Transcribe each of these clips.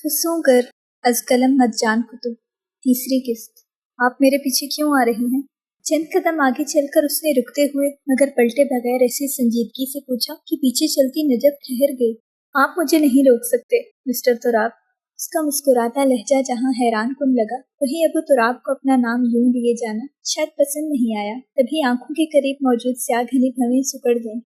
फसूंकर अज कलम मत जान कुतुब। तीसरी किस्त। आप मेरे पीछे क्यों आ रही हैं? चंद कदम आगे चलकर उसने रुकते हुए मगर पलटे बगैर ऐसी संजीदगी से पूछा कि पीछे चलती नजफ ठहर गई। आप मुझे नहीं रोक सकते मिस्टर तुराब। उसका मुस्कुराता लहजा जहाँ हैरान कुन लगा, वहीं अबू तुराब को अपना नाम यूं लिए जाना शायद पसंद नहीं आया। तभी आंखों के करीब मौजूद स्याह घनी भवें सुकड़ गईं।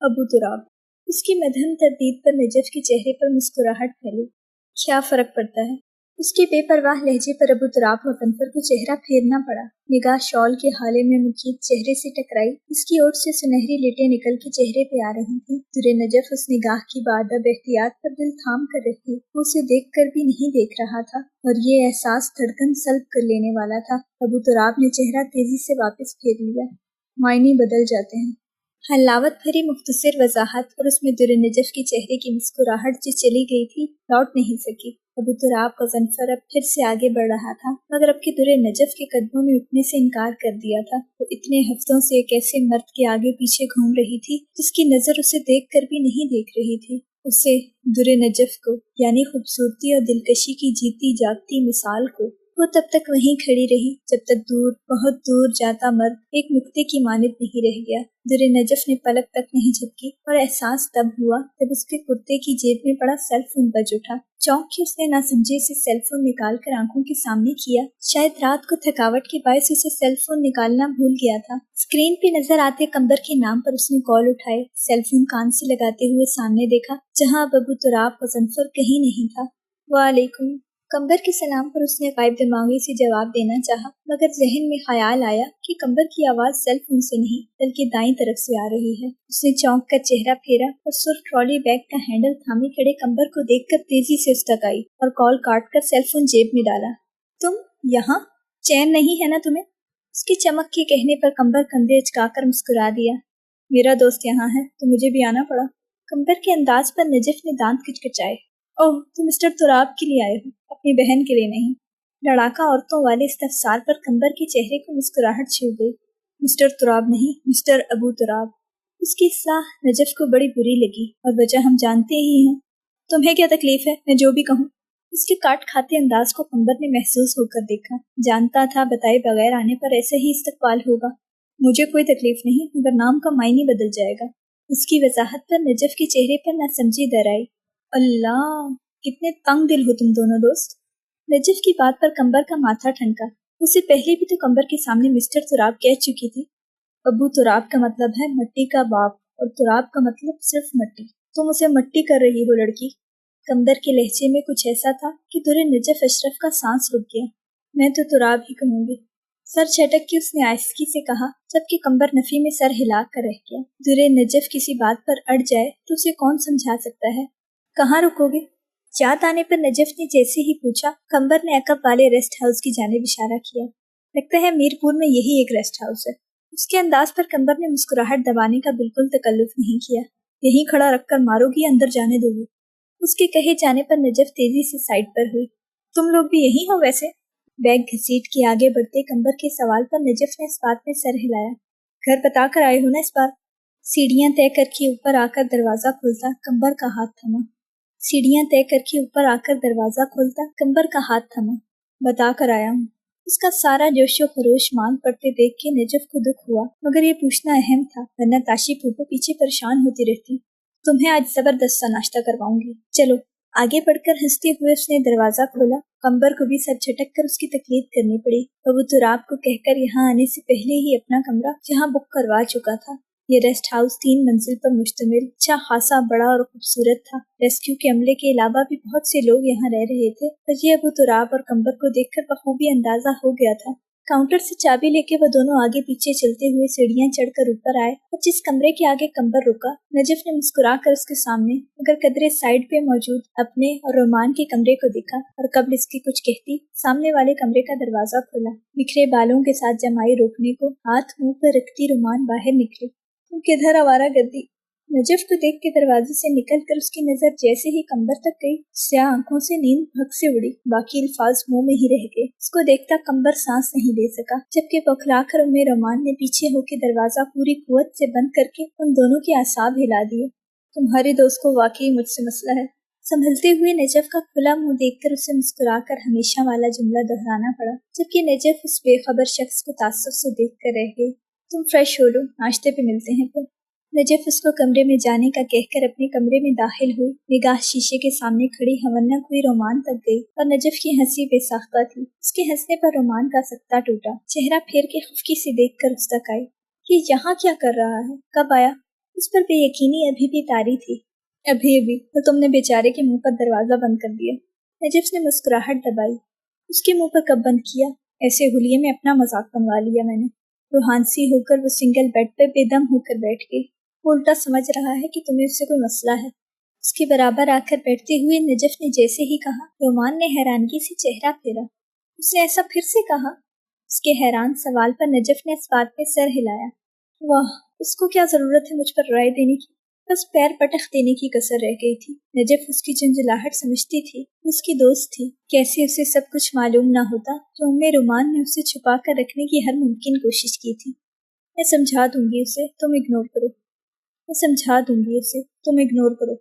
अबू तुराब। उसकी मध्यम तरदीद पर नजफ के चेहरे पर मुस्कुराहट फैली। क्या फर्क पड़ता है? उसके बेपरवाह लहजे पर अबू तुराब मुतनफर को चेहरा फेरना पड़ा। निगाह शॉल के हाले में मुकीद चेहरे से टकराई। इसकी ओर से सुनहरी लेटें निकल के चेहरे पे आ रही थी। दुरे नजफ उस निगाह की बादब एहतियात पर दिल थाम कर रही। वो उसे देख कर भी नहीं देख रहा था और ये एहसास धड़कन सल्ब कर लेने वाला था। अबू तुराब ने चेहरा तेजी से वापस फेर लिया। मायने बदल जाते हैं। हलावत भरी मुख्तसर वजाहत और उसमें दुरे नजफ के चेहरे की मुस्कुराहट जो चली गई थी लौट नहीं सकी। अबू तुराब का ज़नफर अब फिर से आगे बढ़ रहा था, मगर अब के दुरे नजफ के कदमों में उठने से इनकार कर दिया था। वो इतने हफ्तों से एक ऐसे मर्द के आगे पीछे घूम रही थी जिसकी नजर उसे देख कर भी नहीं देख रही थी। उसे, दुरे नजफ को, यानी खूबसूरती और दिलकशी की जीती जागती मिसाल को। वो तब तक वहीं खड़ी रही जब तक दूर, बहुत दूर जाता मर्द एक नुक्ते की मानित नहीं रह गया। दुरे नजफ ने पलक तक नहीं झपकी और एहसास तब हुआ जब उसके कुर्ते की जेब में पड़ा सेल फोन बज उठा। चौंक के उसने नासमझे से सेल फोन निकाल कर आंखों के सामने किया। शायद रात को थकावट के बायस उसे सेल फोन निकालना भूल गया था। स्क्रीन पे नजर आते कंबर के नाम पर उसने कॉल उठाए। सेल फोन कान से लगाते हुए सामने देखा, जहाँ अब अबू तुराब का ज़नफर कहीं नहीं था। वालेकुम। कंबर के सलाम पर उसने गायब दिमागी से जवाब देना चाहा, मगर जहन में ख्याल आया कि कंबर की आवाज सेल फोन से नहीं बल्कि दाईं तरफ से आ रही है। उसने चौंक कर चेहरा फेरा और सुर्ख ट्रॉली बैग का हैंडल थामे खड़े कंबर को देखकर तेजी से उस्तक आई और कॉल काट कर सेल फोन जेब में डाला। तुम यहाँ? चैन नहीं है ना तुम्हें? उसकी चमक के कहने पर कंबर कंधे अचकाकर मुस्कुरा दिया। मेरा दोस्त यहाँ है तो मुझे भी आना पड़ा। कंबर के अंदाज पर नजफ ने दांत किचकिचाए। ओह, तुम मिस्टर तुराब के लिए आए हो, अपनी बहन के लिए नहीं। लड़ाका औरतों वाले इस्तफसार पर कंबर के चेहरे को मुस्कुराहट छू गई। मिस्टर तुराब नहीं, मिस्टर अबू तुराब। उसकी इस्लाह नजफ को बड़ी बुरी लगी और वजह हम जानते ही हैं। तुम्हें क्या तकलीफ है, मैं जो भी कहूँ? उसके काट खाते अंदाज को कंबर ने महसूस होकर देखा। जानता था बताए बगैर आने पर ऐसे ही इस्तकबाल होगा। मुझे कोई तकलीफ नहीं, मगर नाम का मायने बदल जाएगा। उसकी वजाहत पर नजफ के चेहरे पर नासमझी दर आई। अल्लाह, कितने तंग दिल हो तुम दोनों दोस्त। नजफ की बात पर कंबर का माथा ठनका। उसे पहले भी तो कंबर के सामने मिस्टर तुराब कह चुकी थी। अबू तुराब का मतलब है मट्टी का बाप और तुराब का मतलब सिर्फ मट्टी। तुम उसे मट्टी कर रही हो लड़की। कंबर के लहजे में कुछ ऐसा था कि दुरे नजफ अशरफ का सांस रुक गया। मैं तो तुराब ही कहूंगी। सर झटक के उसने आहिस्तगी से कहा, जबकि कंबर नफी में सर हिला कर रह गया। दुरे नजफ किसी बात पर अड़ जाए तो उसे कौन समझा सकता है। कहाँ रुकोगे? याद आने पर नजफ ने जैसे ही पूछा, कंबर ने अकब वाले रेस्ट हाउस की जानिब इशारा किया। लगता है मीरपुर में यही एक रेस्ट हाउस है। उसके अंदाज पर कंबर ने मुस्कुराहट दबाने का बिल्कुल तकल्लुफ नहीं किया। यहीं खड़ा रखकर मारोगी, अंदर जाने दोगी? उसके कहे जाने पर नजफ तेजी से साइड पर हुई। तुम लोग भी यही हो वैसे? बैग घसीट के आगे बढ़ते कंबर के सवाल पर नजफ ने इस बात में सर हिलाया। घर बता कर आए हो ना इस बार? सीढ़ियां तय करके ऊपर आकर दरवाजा खुलता, कंबर का हाथ थमा। सीढ़ियां तय करके ऊपर आकर दरवाजा खोलता, कंबर का हाथ थमा। बता कर आया हूँ। उसका सारा जोशो खरोश मांग पड़ते देख के नजफ को दुख हुआ, मगर ये पूछना अहम था, वरना ताशी फूफो पीछे परेशान होती रहती। तुम्हें आज जबरदस्त सा नाश्ता करवाऊंगी, चलो। आगे बढ़कर हंसते हुए उसने दरवाजा खोला। कंबर को भी सर झटक कर उसकी तकलीफ करनी पड़ी। अबू तुराब को कहकर यहाँ आने से पहले ही अपना कमरा जहाँ बुक करवा चुका था। ये रेस्ट हाउस 3 मंजिल पर मुश्तमिल अच्छा खासा बड़ा और खूबसूरत था। रेस्क्यू के अमले के अलावा भी बहुत से लोग यहाँ रह रहे थे, पर ये अबू तुराब और कंबर को देखकर बखूबी अंदाजा हो गया था। काउंटर से चाबी लेके वो दोनों आगे पीछे चलते हुए सीढ़ियां चढ़कर ऊपर आए और जिस कमरे के आगे कंबर रुका, नजफ ने मुस्कुरा कर उसके सामने मगर कदरे साइड पे मौजूद अपने और रोमान के कमरे को देखा और कब्ल इसकी कुछ कहती सामने वाले कमरे का दरवाजा खोला। बिखरे बालों के साथ जमाई रोकने को हाथ मुंह पर रखती रोमान बाहर निकली। तुम किधर आवारा गर्दी? नजफ को देख के दरवाजे से निकलकर उसकी नजर जैसे ही कंबर तक गई, स्याह आंखों से नींद भग से उड़ी। बाकी अल्फाज मुंह में ही रह गए। उसको देखता कंबर सांस नहीं ले सका, जबकि बौखलाकर उम्मे रोमान ने पीछे होके दरवाजा पूरी कुव्वत से बंद करके उन दोनों के आसाब हिला दिए। तुम्हारे दोस्त को वाकई मुझसे मसला है। संभलते हुए नजफ का खुला मुंह देखकर उसे मुस्कुराकर हमेशा वाला जुमला दोहराना पड़ा, जबकि नजफ उस बेखबर शख्स को ताज्जुब से देखकर रह गई। तुम फ्रेश हो लो, नाश्ते पे मिलते हैं फिर। नजफ उसको कमरे में जाने का कहकर अपने कमरे में दाखिल हुई। निगाह शीशे के सामने खड़ी हवन्नक हुई रोमान तक गई और नजफ की हंसी बेसाख्ता थी। उसके हंसने पर रोमान का सख्ता टूटा। चेहरा फेर के खफकी से देखकर उस तक आई कि यहाँ क्या कर रहा है, कब आया? उस पर बेयकीनी अभी भी तारी थी। अभी तो तुमने बेचारे के मुंह पर दरवाजा बंद कर दिया। नजफ ने मुस्कुराहट दबाई। उसके मुंह पर कब बंद किया? ऐसे हुलिये में अपना मजाक बनवा लिया मैंने। रूहानसी होकर वो सिंगल बेड पर बेदम होकर बैठ गई। वो उल्टा समझ रहा है कि तुम्हें उससे कोई मसला है। उसके बराबर आकर बैठते हुए नजफ ने जैसे ही कहा, रोमान ने हैरानगी से चेहरा फेरा। उसने ऐसा फिर से कहा? उसके हैरान सवाल पर नजफ ने इस बात पे सर हिलाया। वाह, उसको क्या जरूरत है मुझ पर राय देने की, बस पैर पटख देने की कसर रह गई थी। नजफ उसकी झुंझलाहट समझती थी, उसकी दोस्त थी। कैसे उसे सब कुछ मालूम ना होता तो उम्मे रुमान ने उसे छुपा कर रखने की हर मुमकिन कोशिश की थी। मैं समझा दूंगी उसे, तुम इग्नोर करो। मैं समझा दूंगी उसे, तुम इग्नोर करो।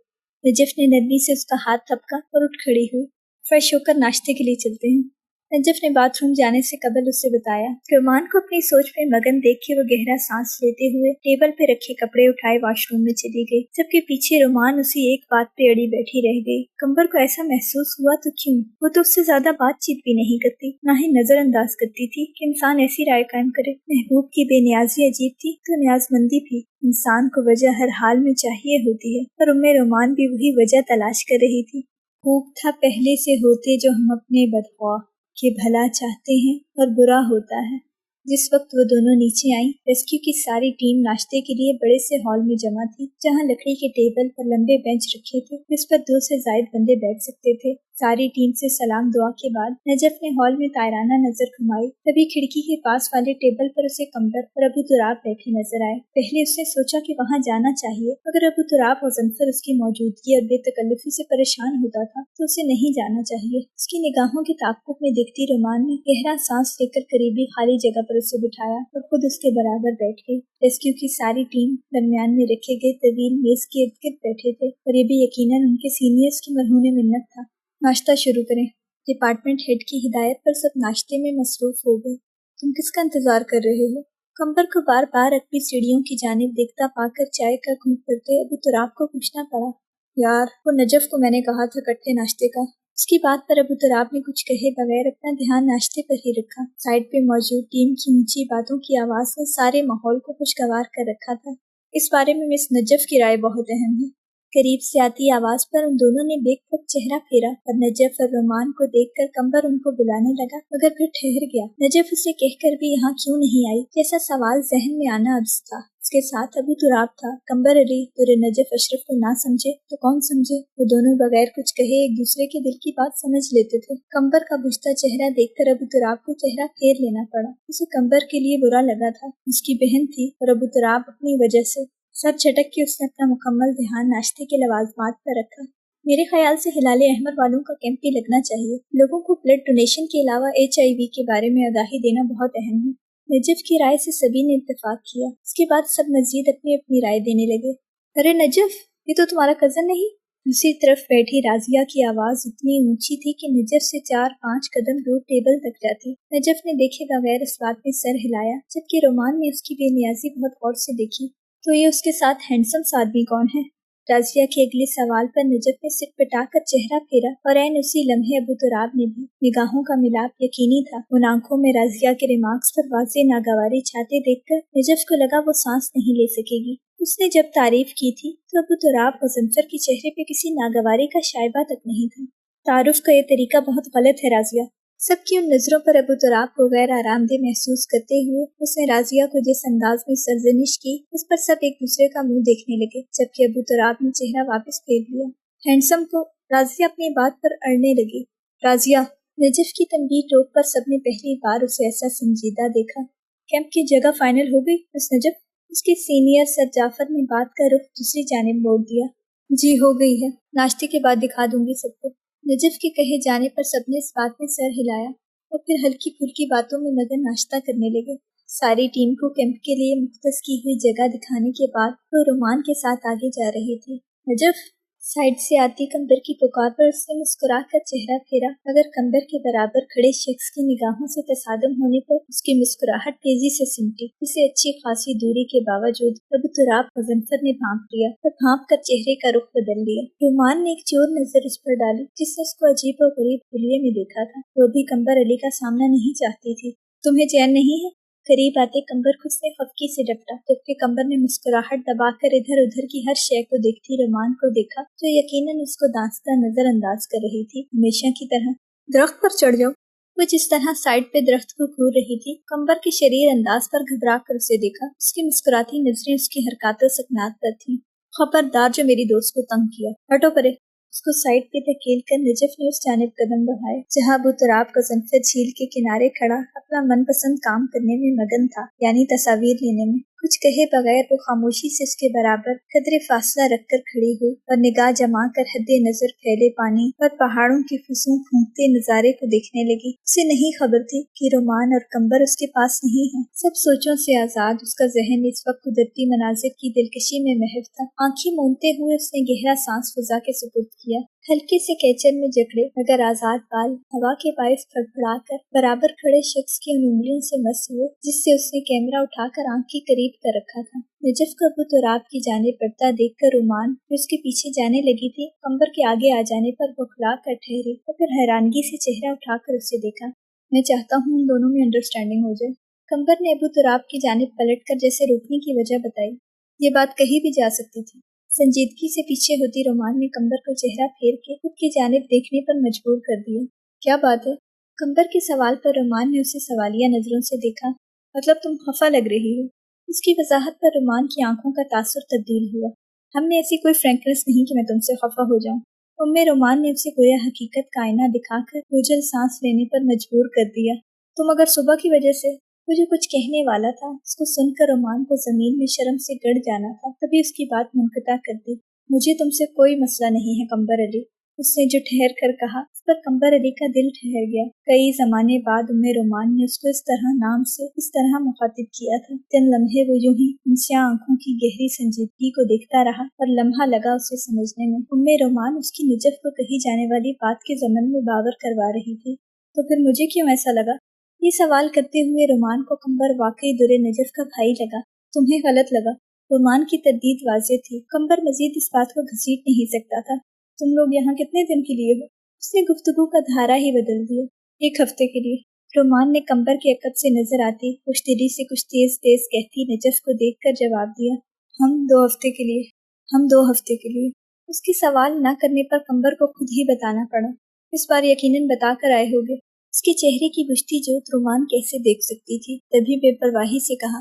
नजफ ने नरमी से उसका हाथ थपका और उठ खड़ी हुई। फ्रेश होकर नाश्ते के लिए चलते हैं। नजफ ने बाथरूम जाने से कबल उससे बताया। रोमान को अपनी सोच में मगन देख के वो गहरा सांस लेते हुए टेबल पे रखे कपड़े उठाए वॉशरूम में चली गई, जबकि पीछे रोमान उसी एक बात पे अड़ी बैठी रह गई। कंबर को ऐसा महसूस हुआ तो क्यों? वो तो उससे ज्यादा बातचीत भी नहीं करती, ना ही नजरअंदाज करती थी कि इंसान ऐसी राय कायम करे। महबूब की बेनियाजी अजीब थी तो न्याजमंदी भी। इंसान को वजह हर हाल में चाहिए होती है, पर उम्मे रोमान भी वही वजह तलाश कर रही थी। खूब था पहले से होते जो हम अपने बदख्वाह कि भला चाहते हैं और बुरा होता है। जिस वक्त वो दोनों नीचे आई, रेस्क्यू की सारी टीम नाश्ते के लिए बड़े से हॉल में जमा थी, जहां लकड़ी के टेबल पर लंबे बेंच रखे थे जिस पर 2 से ज्यादा बंदे बैठ सकते थे। सारी टीम से सलाम दुआ के बाद नजफ ने हॉल में तायराना नजर घुमाई, तभी खिड़की के पास वाले टेबल पर उसे कंबर और अबू तुराब बैठे नजर आए। पहले उसने सोचा कि वहां जाना चाहिए, मगर अबू तुराब मुजफ्फर उसकी मौजूदगी और बेतकल्लुफी से परेशान होता था तो उसे नहीं जाना चाहिए। उसकी निगाहों के ताक़ुब में देखती रोमान ने गहरा सांस लेकर करीबी खाली जगह पर उसे बिठाया और खुद उसके बराबर बैठ गई। रेस्क्यू की सारी टीम दरमियान में रखे गए तवील मेज के इर्द गिर्द बैठे थे और ये भी यकीनन उनके सीनियर्स की मरहून मिन्नत था। नाश्ता शुरू करें। डिपार्टमेंट हेड की हिदायत पर सब नाश्ते में मसरूफ हो गए। तुम किसका इंतजार कर रहे हो? कंबर को बार बार अपनी सीढ़ियों की जानिब देखता पाकर चाय का घूंट करते अबू तुराब को पूछना पड़ा। यार, वो नजफ को मैंने कहा था इकट्ठे नाश्ते का। उसकी बात पर अबू तुराब ने कुछ कहे बगैर अपना ध्यान नाश्ते पर ही रखा। साइड पे मौजूद टीम की ऊंची बातों की आवाज ने सारे माहौल को खुशगवार कर रखा था। इस बारे में मिस नजफ की राय बहुत अहम है। करीब से आती आवाज पर उन दोनों ने बेखबर चेहरा फेरा और नजफ और रोमान को देखकर कंबर उनको बुलाने लगा, मगर फिर ठहर गया। नजफ उसे कहकर भी यहाँ क्यों नहीं आई जैसा सवाल जहन में आना अर्ज था। उसके साथ अबू तुराब था। कंबर अली तुरे नजफ अशरफ को ना समझे तो कौन समझे? वो दोनों बगैर कुछ कहे एक दूसरे के दिल की बात समझ लेते थे। कंबर का बुझता चेहरा देखकर अबू तुराब को चेहरा फेर लेना पड़ा। उसे कंबर के लिए बुरा लगा था। उसकी बहन थी और अबू तुराब अपनी वजह से। सर झटक के उसने अपना मुकम्मल ध्यान नाश्ते के लवाजमात पर रखा। मेरे ख्याल से हिलाले अहमर वालों का कैंप भी लगना चाहिए। लोगों को ब्लड डोनेशन के अलावा HIV के बारे में आगाही देना बहुत अहम है। नजफ की राय से सभी ने इत्तेफाक किया। उसके बाद सब मजीद अपनी अपनी राय देने लगे। अरे नजफ, ये तो तुम्हारा कजन नहीं? दूसरी तरफ बैठी राजिया की आवाज इतनी ऊंची थी कि नजफ से 4-5 कदम दूर टेबल तक जाती। नजफ ने देखे बगैर इस बात में सर हिलाया, जबकि रोमान ने उसकी बेनियाजी बहुत गौर से देखी। तो ये उसके साथ हैंडसम सा आदमी कौन है? राजिया के अगले सवाल पर नजफ ने सिर पिटाकर चेहरा फेरा और ऐन उसी लम्हे अबू तुराब ने भी। निगाहों का मिलाप यकीनी था। उन आंखों में राजिया के रिमार्क्स पर वाज़े नागवारी छाते देखकर नजफ को लगा वो सांस नहीं ले सकेगी। उसने जब तारीफ की थी तो अबू तुराब मुजफ्फर के चेहरे पे किसी नागवारी का शायबा तक नहीं था। तारुफ का ये तरीका बहुत गलत है राजिया। सबकी उन नजरों पर अबू तुराब को गैर आरामदेह महसूस करते हुए उसने राजिया को जिस अंदाज में सरजनिश की, उस पर सब एक दूसरे का मुंह देखने लगे, जबकि अबू तुराब ने चेहरा वापस फेर लिया। हैंडसम को राजिया अपनी बात पर अड़ने लगी। राजिया, नजफ की तंबीह टोक पर सबने पहली बार उसे ऐसा संजीदा देखा। कैंप की जगह फाइनल हो गई मिस नजफ? उसके सीनियर सर जाफर ने बात का रुख दूसरी जानिब मोड़ दिया। जी हो गई है, नाश्ते के बाद दिखा दूंगी सबको। नजफ के कहे जाने पर सबने इस बात में सर हिलाया और फिर हल्की फुल्की बातों में मगन नाश्ता करने लगे। सारी टीम को कैंप के लिए मुख्तस की हुई जगह दिखाने के बाद वो रोमान के साथ आगे जा रही थी। नजफ, साइड से आती कंबर की पुकार पर उसने मुस्कुरा कर चेहरा फेरा, मगर कंबर के बराबर खड़े शख्स की निगाहों से तसादम होने पर उसकी मुस्कुराहट तेजी से सिमटी, जिसे अच्छी खासी दूरी के बावजूद अबू तुराब गजनफर ने भांप लिया और भांप कर चेहरे का रुख बदल लिया। रुमान ने एक चोर नजर उस पर डाली, जिसने उसको अजीब और गरीब हुलिये में देखा था। वो भी कंबर अली का सामना नहीं चाहती थी। तुम्हें चैन नहीं है? करीब आते कंबर को उसने खफकी से डपटा, जबकि कंबर ने मुस्कुराहट दबाकर इधर उधर की हर शय को देखती रुमान को देखा, जो यकीनन उसको दांस्ता नजरअंदाज कर रही थी, हमेशा की तरह। दरख्त पर चढ़ जाओ। वो जिस तरह साइड पे दरख्त को घूर रही थी, कंबर के शरीर अंदाज पर घबरा कर उसे देखा। उसकी मुस्कुराती नजरें उसकी हरकतों सकनात पर थी। खबरदार जो मेरी दोस्त को तंग किया, हटो परे। उसको साइड पे धकेल कर नजफ ने उस जानिब कदम बढ़ाए, जहाँ अबू तुराब गजनफर झील के किनारे खड़ा अपना मनपसंद काम करने में मगन था, यानी तस्वीर लेने में। कुछ कहे बगैर वो खामोशी से उसके बराबर कदरे फासला रखकर खड़ी हुई और निगाह जमा कर हद्दे नजर फैले पानी और पहाड़ों की फुसूं फूंकते नजारे को देखने लगी। उसे नहीं खबर थी कि रुमान और कंबर उसके पास नहीं है। सब सोचों से आजाद उसका जहन इस वक्त कुदरती मनाजिर की दिलकशी में महव था। आंखें मूंदते हुए उसने गहरा सांस फिजा के सुपुर्द किया। हल्के से कैचर में जकड़े मगर आजाद बाल हवा के बायस फड़फड़ाकर बराबर खड़े शख्स की उन उंगलियों से मस हुए, जिससे उसने कैमरा उठाकर आंख के करीब कर रखा था। नजफ को अबू तुराब की जानिब बढ़ता देखकर रुमान जो उसके पीछे जाने लगी थी, कंबर के आगे आ जाने पर बौखला कर ठहरी और फिर हैरानगी से चेहरा उठाकर उसे देखा। मैं चाहता हूँ उन दोनों में अंडरस्टैंडिंग हो जाए। कंबर ने अबू तुराब की जानिब पलटकर जैसे रोकने की वजह बताई। ये बात कही भी जा सकती थी। संजीदगी से पीछे होती रुमान ने कंबर को चेहरा फेर के खुद की जानिब देखने पर मजबूर कर दिया। क्या बात है? कंबर के सवाल पर रुमान ने उसे सवालिया नजरों से देखा। मतलब तुम खफा लग रही हो। उसकी वजाहत पर रुमान की आंखों का तासुर तब्दील हुआ। हमने ऐसी कोई फ्रैंकनेस नहीं कि मैं तुमसे खफा हो जाऊं। उम्मे रुमान ने उसे गोया हकीकत का आईना दिखाकर बोझल सांस लेने पर मजबूर कर दिया। तुम अगर सुबह की वजह से वो जो कुछ कहने वाला था, उसको सुनकर रुमान को जमीन में शर्म से गड़ जाना था, तभी उसकी बात मुनक़ता कर दी। मुझे तुमसे कोई मसला नहीं है कंबर अली, उसने जो ठहर कर कहा। उस पर कंबर अली का दिल ठहर गया। कई जमाने बाद उम्मे रुमान ने उसको इस तरह नाम से इस तरह मुखातिब किया था। चंद लम्हे वो यूं ही उनसे आंखों की गहरी संजीदगी को देखता रहा और लम्हा लगा उसे समझने में। उम्मे रुमान उसकी नजफ को कही जाने वाली बात के ज़मन में बावर करवा रही थी। तो फिर मुझे क्यों ऐसा लगा? ये सवाल करते हुए रुमान को कंबर वाकई दुरे नजफ का भाई लगा। तुम्हें गलत लगा। रुमान की तरदीद वाज़ेह थी। कंबर मजीद इस बात को घसीट नहीं सकता था। तुम लोग यहाँ कितने दिन के लिए हो? उसने गुफ्तगू का धारा ही बदल दिया। 1 हफ्ते के लिए। रुमान ने कंबर के अकब से नजर आती खुशदिली से कुछ तेज तेज कहती नजफ को देखकर जवाब दिया। हम 2 हफ्ते के लिए। हम 2 हफ्ते के लिए। उसके सवाल न करने पर कंबर को खुद ही बताना पड़ा। इस बार यकीनन बता कर आए होगे। उसके चेहरे की बुझती जोत रुमान कैसे देख सकती थी, तभी बेपरवाही से कहा,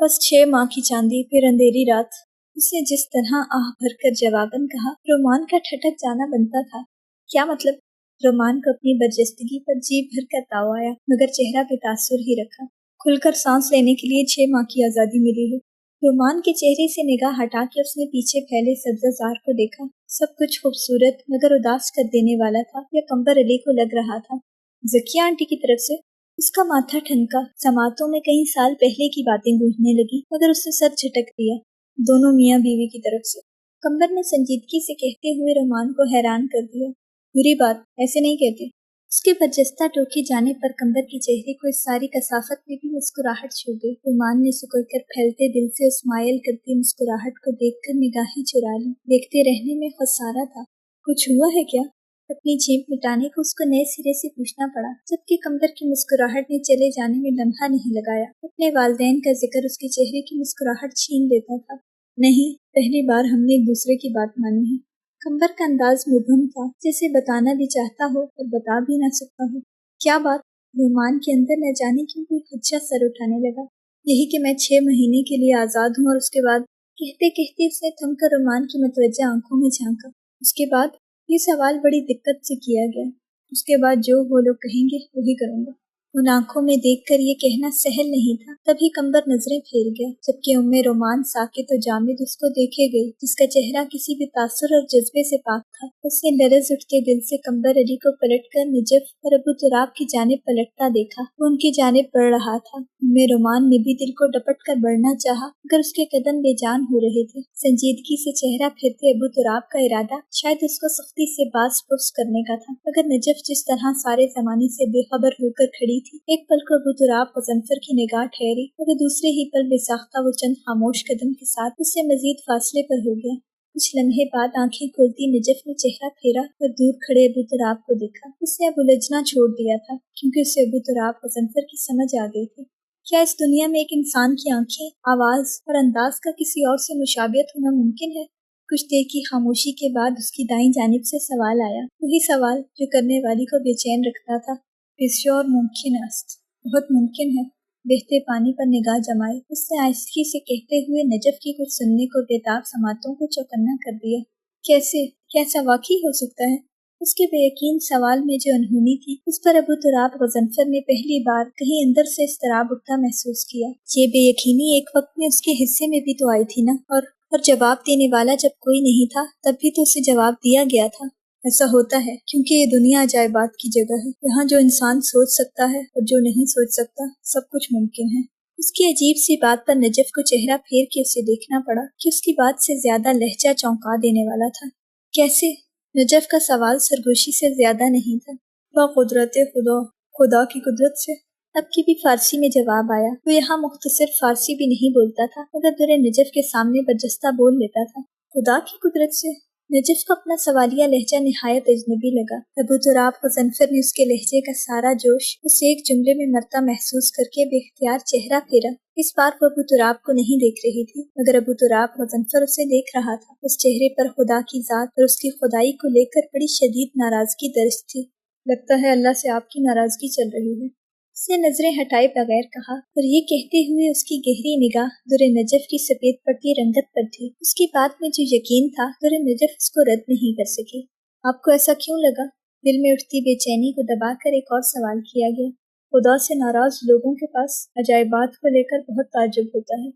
बस 6 माह की चांदी फिर अंधेरी रात। उसने जिस तरह आह भरकर जवाबन कहा, रुमान का ठटक जाना बनता था। क्या मतलब? रुमान को अपनी बर्जस्तगी पर जी भर कर ताव आया, मगर चेहरा बेतासुर ही रखा। खुलकर सांस लेने के लिए 6 माह की आज़ादी मिली है। रुमान के चेहरे से निगाह हटा के उसने पीछे फैले सब्ज़ाज़ार को देखा। सब कुछ खूबसूरत मगर उदास कर देने वाला था, या कंबर अली को लग रहा था। ज़किया आंटी की तरफ से? उसका माथा ठनका। समातों में कई साल पहले की बातें गूंजने लगी, मगर उसने सर झटक दिया। दोनों मियाँ बीवी की तरफ से। कंबर ने संजीदगी से कहते हुए रुमान को हैरान कर दिया। बुरी बात, ऐसे नहीं कहते। उसके बरजस्ता टोके जाने पर कंबर के चेहरे को इस सारी कसाफत में भी मुस्कुराहट छू गई। रुमान ने सुकड़कर फैलते दिल से उस मायल करती मुस्कुराहट को देखकर निगाहें चुरा ली। देखते रहने में खसारा था। कुछ हुआ है क्या? अपनी झेप मिटाने को उसको नए सिरे से पूछना पड़ा, जबकि कंबर की मुस्कुराहट ने चले जाने में लम्हा नहीं लगाया। अपने वालिदैन का जिक्र उसके चेहरे की मुस्कुराहट छीन देता था। नहीं, पहली बार हमने एक दूसरे की बात मानी है। कंबर का अंदाज मुबहम था, जैसे बताना भी चाहता हो और बता भी ना सकता हो। क्या बात? रुमान के अंदर न जाने क्यों कोई खदशा सर उठाने लगा। यही कि मैं 6 महीने के लिए आज़ाद हूँ, और उसके बाद? कहते कहते उसने थमकर रुमान की मतवज्जा आंखों में झांका। उसके बाद? ये सवाल बड़ी दिक्कत से किया गया। उसके बाद जो वो लोग कहेंगे वही करूँगा। उन आंखों में देखकर ये कहना सहल नहीं था। तभी कंबर नजरें फेर गया, जबकि उम्मे रोमान साकित और जामिद उसको देखे गई, जिसका चेहरा किसी भी तासुर और जज्बे से पाक था। उसने लरज उठते दिल से कंबर अली को पलटकर नजफ और अबू तुराब की जानिब पलटता देखा। वो उनकी जानिब बढ़ रहा था। उम्मे रोमान ने भी दिल को डपट कर बढ़ना चाहा, मगर उसके कदम बेजान हो रहे थे। संजीदगी से चेहरा फेरते अबू तुराब का इरादा शायद उसको सख्ती से बास पुर्स करने का था, मगर नजफ जिस तरह सारे जमाने से बेखबर होकर खड़ी थी, एक पल को अबू तुराब गजनफर की निगाह ठहरी, मगर दूसरे ही पल बेसाख्ता वो चंद खामोश कदम के साथ उससे मजीद फासले पर हो गया। कुछ लम्हे बाद आंखें खोलती नजफ ने चेहरा फेरा और दूर खड़े अबू तुराब को देखा। उसने अब उलझना छोड़ दिया था, क्योंकि उसे अबू तुराब गजनफर की समझ आ गई थी। क्या इस दुनिया में एक इंसान की आंखें, आवाज और अंदाज का किसी और से मुशाबियत होना मुमकिन है? कुछ देर की खामोशी के बाद उसकी दाईं जानिब से सवाल आया, वही सवाल जो करने वाली को बेचैन रखता था। बेशोर मुमकिन अस्त, बहुत मुमकिन है। बहते पानी पर निगाह जमाए उसने आहिस्ती से कहते हुए नजफ की कुछ सुनने को बेताब समातों को चौकन्ना कर दिया। कैसे, कैसा वाकई हो सकता है? उसके बेयकीन सवाल में जो अनहोनी थी, उस पर अबू तुराब गजनफर ने पहली बार कहीं अंदर से इस्तराब उठता महसूस किया। ये बेयकीनी एक वक्त में उसके हिस्से में भी तो आई थी ना, और जवाब देने वाला जब कोई नहीं था, तब भी तो उसे जवाब दिया गया था। ऐसा होता है क्योंकि ये दुनिया अजायबात की जगह है। यहाँ जो इंसान सोच सकता है और जो नहीं सोच सकता, सब कुछ मुमकिन है। उसकी अजीब सी बात पर नजफ को चेहरा फेर के उसे देखना पड़ा कि उसकी बात से ज्यादा लहजा चौंका देने वाला था। कैसे? नजफ का सवाल सरगोशी से ज्यादा नहीं था। बाक़ुदरत खुदा, खुदा की कुदरत से। अब की भी फारसी में जवाब आया। वो यहाँ मुख्तसर फारसी भी नहीं बोलता था, मगर दुरे नजफ के सामने बरजस्ता बोल लेता था। खुदा की कुदरत से। नजफ को अपना सवालिया लहजा निहायत अजनबी लगा। अबू तुराब गजनफर ने उसके लहजे का सारा जोश उस एक जुमले में मरता महसूस करके बेख्तियार चेहरा फेरा। इस बार वो अबू तुराब को नहीं देख रही थी, मगर अबू तुराब गजनफर उसे देख रहा था। उस चेहरे पर खुदा की जात और उसकी खुदाई को लेकर बड़ी शदीद नाराजगी दर्ज थी। लगता है अल्लाह से आपकी नाराजगी चल रही है, उसने नजरें हटाए बगैर कहा, और ये कहते हुए उसकी गहरी निगाह दुरे नजफ की सफेद पड़ती रंगत पर थी। उसकी बात में जो यकीन था, दुरे नजफ उसको रद्द नहीं कर सकी। आपको ऐसा क्यों लगा? दिल में उठती बेचैनी को दबाकर एक और सवाल किया गया। खुदा से नाराज लोगों के पास अजायबात को लेकर बहुत ताज्जुब होता है।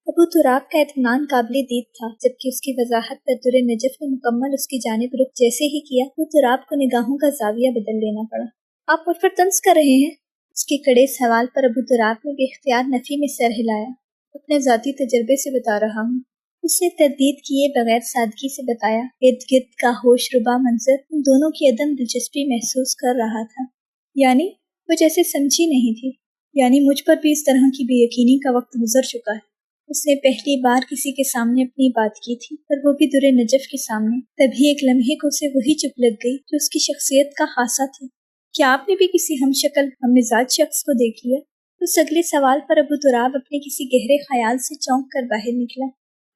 अबू तुराब का इत्मीनान काबिल दीद था, जबकि उसकी वजाहत पर दुरे नजफ ने मुकम्मल उसकी जानिब रुख जैसे ही किया, अबू तुराब को निगाहों का जाविया बदल लेना पड़ा। आप मुझ पर तंज कर रहे हैं? उसके कड़े सवाल पर अबू तुराब ने बेख्तियार नफी में सर हिलाया। अपने जाती तजर्बे से बता रहा हूँ, उसने तरदीद किए बगैर सादगी से बताया। इर्द गिर्द का होश रुबा मंजर उन दोनों की अदम दिलचस्पी महसूस कर रहा था। यानी वो जैसे समझी नहीं थी। यानी मुझ पर भी इस तरह की बेयकीनी का वक्त गुजर चुका है। उसने पहली बार किसी के सामने अपनी बात की थी, और वो भी दुरे नजफ के सामने। तभी एक लम्हे को उसे वही चुप लग गई जो उसकी शख्सियत का खासा थी। क्या आपने भी किसी हमशक्ल हममिजाज शख्स को देख लिया? उस अगले सवाल पर अबू तुराब अपने किसी गहरे ख्याल से चौंक कर बाहर निकला।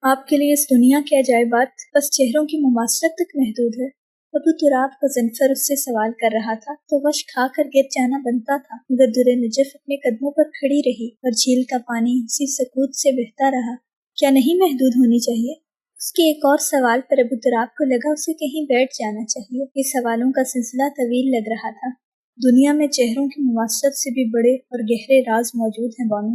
आपके लिए इस दुनिया के अजायबात बस चेहरों की मुमासरत तक महदूद है। अबू तुराब गजनफर उससे सवाल कर रहा था तो वश खा कर गिर जाना बनता था, मगर दुरे नजफ अपने कदमों पर खड़ी रही और झील का पानी उसी सकूत से बहता रहा। क्या नहीं महदूद होनी चाहिए? उसके एक और सवाल पर अबू तुराब को लगा उसे कहीं बैठ जाना चाहिए। ये सवालों का सिलसिला तवील लग रहा था। दुनिया में चेहरों की मुवासरत से भी बड़े और गहरे राज मौजूद हैं बानो।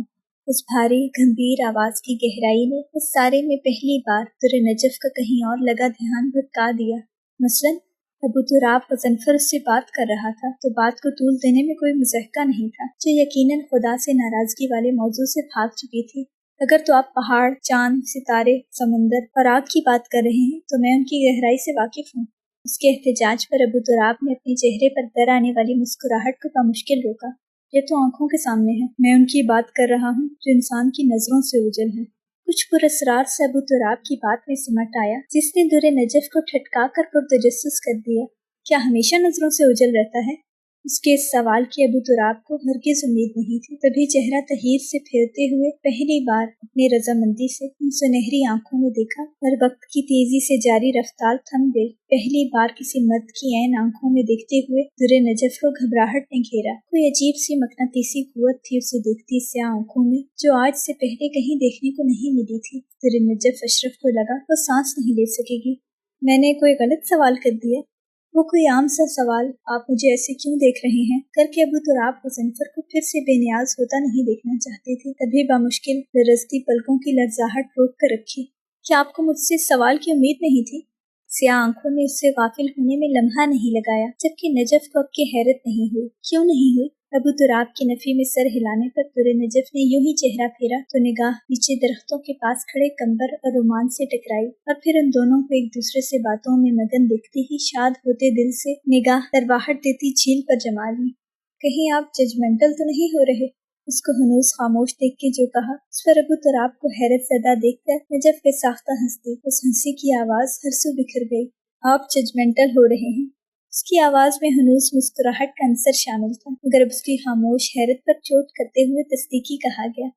उस भारी गंभीर आवाज की गहराई ने इस सारे में पहली बार दुरे नजफ का कहीं और लगा ध्यान भटका दिया। मसलन अबू तुराब गजनफर उससे बात कर रहा था, तो बात को तूल देने में कोई मुज़हका नहीं था, जो यकीनन खुदा से नाराजगी वाले मौजू से भाग चुकी थी। अगर तो आप पहाड़, चांद, सितारे, समुंदर और आग की बात कर रहे हैं, तो मैं उनकी गहराई से वाकिफ हूँ। उसके एहतजाज पर अबू तुराब ने अपने चेहरे पर दर आने वाली मुस्कुराहट को बामुश्किल रोका। ये तो आंखों के सामने है, मैं उनकी बात कर रहा हूँ जो इंसान की नजरों से ओझल है। कुछ पुरस्रार से अबू तुराब की बात में सिमट आया, जिसने दुरे नजफ को ठटका कर पुरतजस्सुस कर दिया। क्या हमेशा नजरों से ओझल रहता है? उसके इस सवाल की अबू तुराब को हरगिज उम्मीद नहीं थी। तभी चेहरा तहीर से फेरते हुए पहली बार अपनी रजामंदी से उन सुनहरी आंखों में देखा, और वक्त की तेजी से जारी रफ्तार थम गई। पहली बार किसी मर्द की ऐन आंखों में देखते हुए दुरे नजफ को घबराहट ने घेरा। कोई अजीब सी मकनातीसी कुव्वत थी उसे देखती स्याह आंखों में, जो आज से पहले कहीं देखने को नहीं मिली थी। दुरे नजफ अशरफ को लगा वो सांस नहीं ले सकेगी। मैंने कोई गलत सवाल कर दिया? वो कोई आम सा सवाल, आप मुझे ऐसे क्यों देख रहे हैं, करके अबू तुराब मुज़फ़्फ़र को फिर से बेनियाज होता नहीं देखना चाहते थे। तभी बामुश्किल लरज़ती पलकों की लरज़ाहट रोक कर रखी। क्या आपको मुझसे सवाल की उम्मीद नहीं थी? स्याह आंखों ने उससे गाफिल होने में लम्हा नहीं लगाया, जबकि नजफ को अब की हैरत नहीं हुई। क्यों नहीं हुई? अबू तुराब की नफी में सर हिलाने पर दुरे नजफ ने यूं ही चेहरा फेरा तो निगाह नीचे दरख्तों के पास खड़े कंबर और रोमान से टकराई, और फिर उन दोनों को एक दूसरे से बातों में मगन देखते ही शाद होते दिल से निगाह तरवाहट देती झील पर जमा ली। कहीं आप जजमेंटल तो नहीं हो रहे? उसको हनूस खामोश देख के जो कहा, उस पर अबू तुराब को हैरत ज़दा देखकर नजफ बेसाख्ता हंस दी। उस हंसी की आवाज़ हर सू बिखर गई। आप जजमेंटल हो रहे हैं? उसकी आवाज़ में हनूस मुस्कुराहट का अंसर शामिल था, मगर अब उसकी खामोश हैरत पर चोट करते हुए तस्दीकी कहा गया।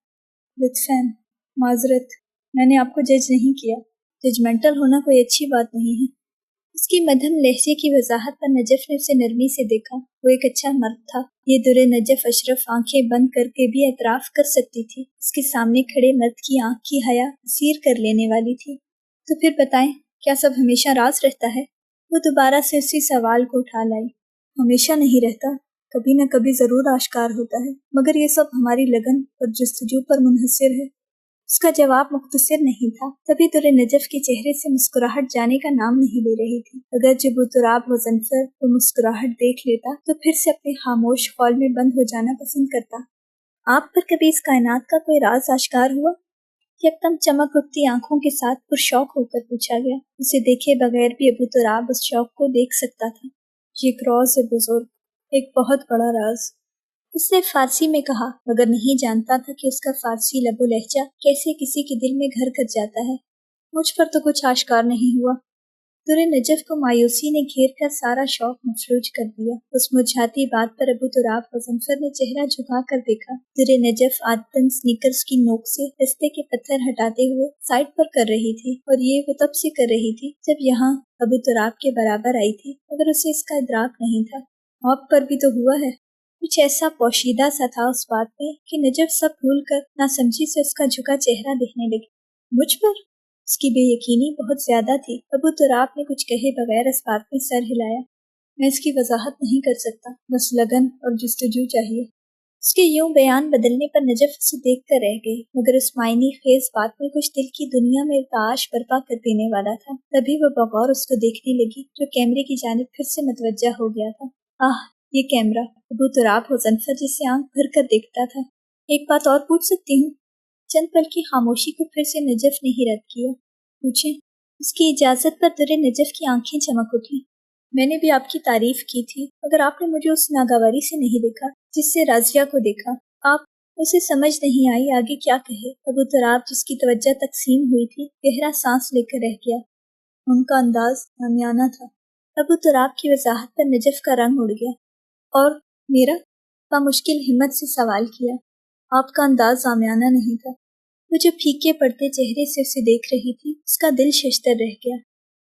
लुत्फ़ैन, माजरत, मैंने आपको जज नहीं किया। जजमेंटल होना कोई अच्छी बात नहीं है। उसकी मध्यम लहजे की वजाहत पर नजफ ने उसे नरमी से देखा। वो एक अच्छा मर्द था। ये दुरे नजफ अशरफ आंखें बंद करके भी एतराफ़ कर सकती थी। उसके सामने खड़े मर्द की आंख की हया असीर कर लेने वाली थी। तो फिर बताएं, क्या सब हमेशा राज रहता है? वो दोबारा से उसी सवाल को उठा लाई। हमेशा नहीं रहता, कभी न कभी जरूर आश्कार होता है, मगर ये सब हमारी लगन और जस्तजू पर मुनहसर है। उसका जवाब मुख्तसर नहीं था। तभी दुरे नजफ के चेहरे से मुस्कुराहट जाने का नाम नहीं ले रही थी। अगर जब अबू तुराब मुज़फ़्फ़र वो मुस्कुराहट देख लेता तो फिर से अपने खामोश हॉल में बंद हो जाना पसंद करता। आप पर कभी इस कायनात का कोई राज आश्कार हुआ? यकदम चमक उठती आंखों के साथ पुरशौक होकर पूछा गया। उसे देखे बगैर भी अबू तुराब उस शौक को देख सकता था। ये एक राज है बुजुर्ग, एक बहुत बड़ा राज, उसने फारसी में कहा, मगर नहीं जानता था कि उसका फारसी लबो लहजा कैसे किसी के दिल में घर कर जाता है। मुझ पर तो कुछ आश्कार नहीं हुआ। दुरे नजफ को मायूसी ने घेर कर सारा शौक मफलूज कर दिया। उस मुरझाती बात पर अबू तुराब मुज़फ़्फ़र ने चेहरा झुका कर देखा। दुरे नजफ आदतन स्नीकर्स की नोक से रस्ते के पत्थर हटाते हुए साइड पर कर रही थी, और ये वो तब से कर रही थी जब यहाँ अबू तुराब के बराबर आई थी, मगर उसे इसका इदराक नहीं था। आप पर भी तो हुआ है। कुछ ऐसा पोशीदा सा था उस बात में कि नजफ सब भूल कर नासमझी से उसका झुका चेहरा देखने लगी। मुझ पर? उसकी बेयकीनी बहुत ज्यादा थी। अबू तुराब ने कुछ कहे बगैर इस बात में सर हिलाया। मैं इसकी वजाहत नहीं कर सकता, बस लगन और जुस्तजू चाहिए। उसके यूं बयान बदलने पर नजफ उसे देख कर रह गई, मगर उस मायनी खेज बात में कुछ दिल की दुनिया में ताश बर्पा कर देने वाला था। तभी वह बगौर उसको देखने लगी, जो कैमरे की जानिब फिर से मतवज्जा हो गया था। आह, ये कैमरा! अबू तुराब मुज़फ़्फ़र जिसे आंख भर कर देखता था। एक बात और पूछ सकती हूँ? चंद पल की खामोशी को फिर से नजफ ने ही रद्द किया। पूछें। उसकी इजाजत पर दुरे नजफ की आंखें चमक उठी। मैंने भी आपकी तारीफ की थी, मगर आपने मुझे उस नागवारी से नहीं देखा जिससे राजिया को देखा। आप उसे समझ नहीं आई आगे क्या कहे। अबू तुराब, जिसकी तवज्जो तकसीम हुई थी, गहरा सांस लेकर रह गया। उनका अंदाज आमियाना था। अबू तुराब की वजाहत पर नजफ का रंग उड़ गया। और मेरा? मुश्किल हिम्मत से सवाल किया। आपका अंदाज आमियाना नहीं था। वो जो फीके पड़ते चेहरे से उसे देख रही थी, उसका दिल शशतर रह गया।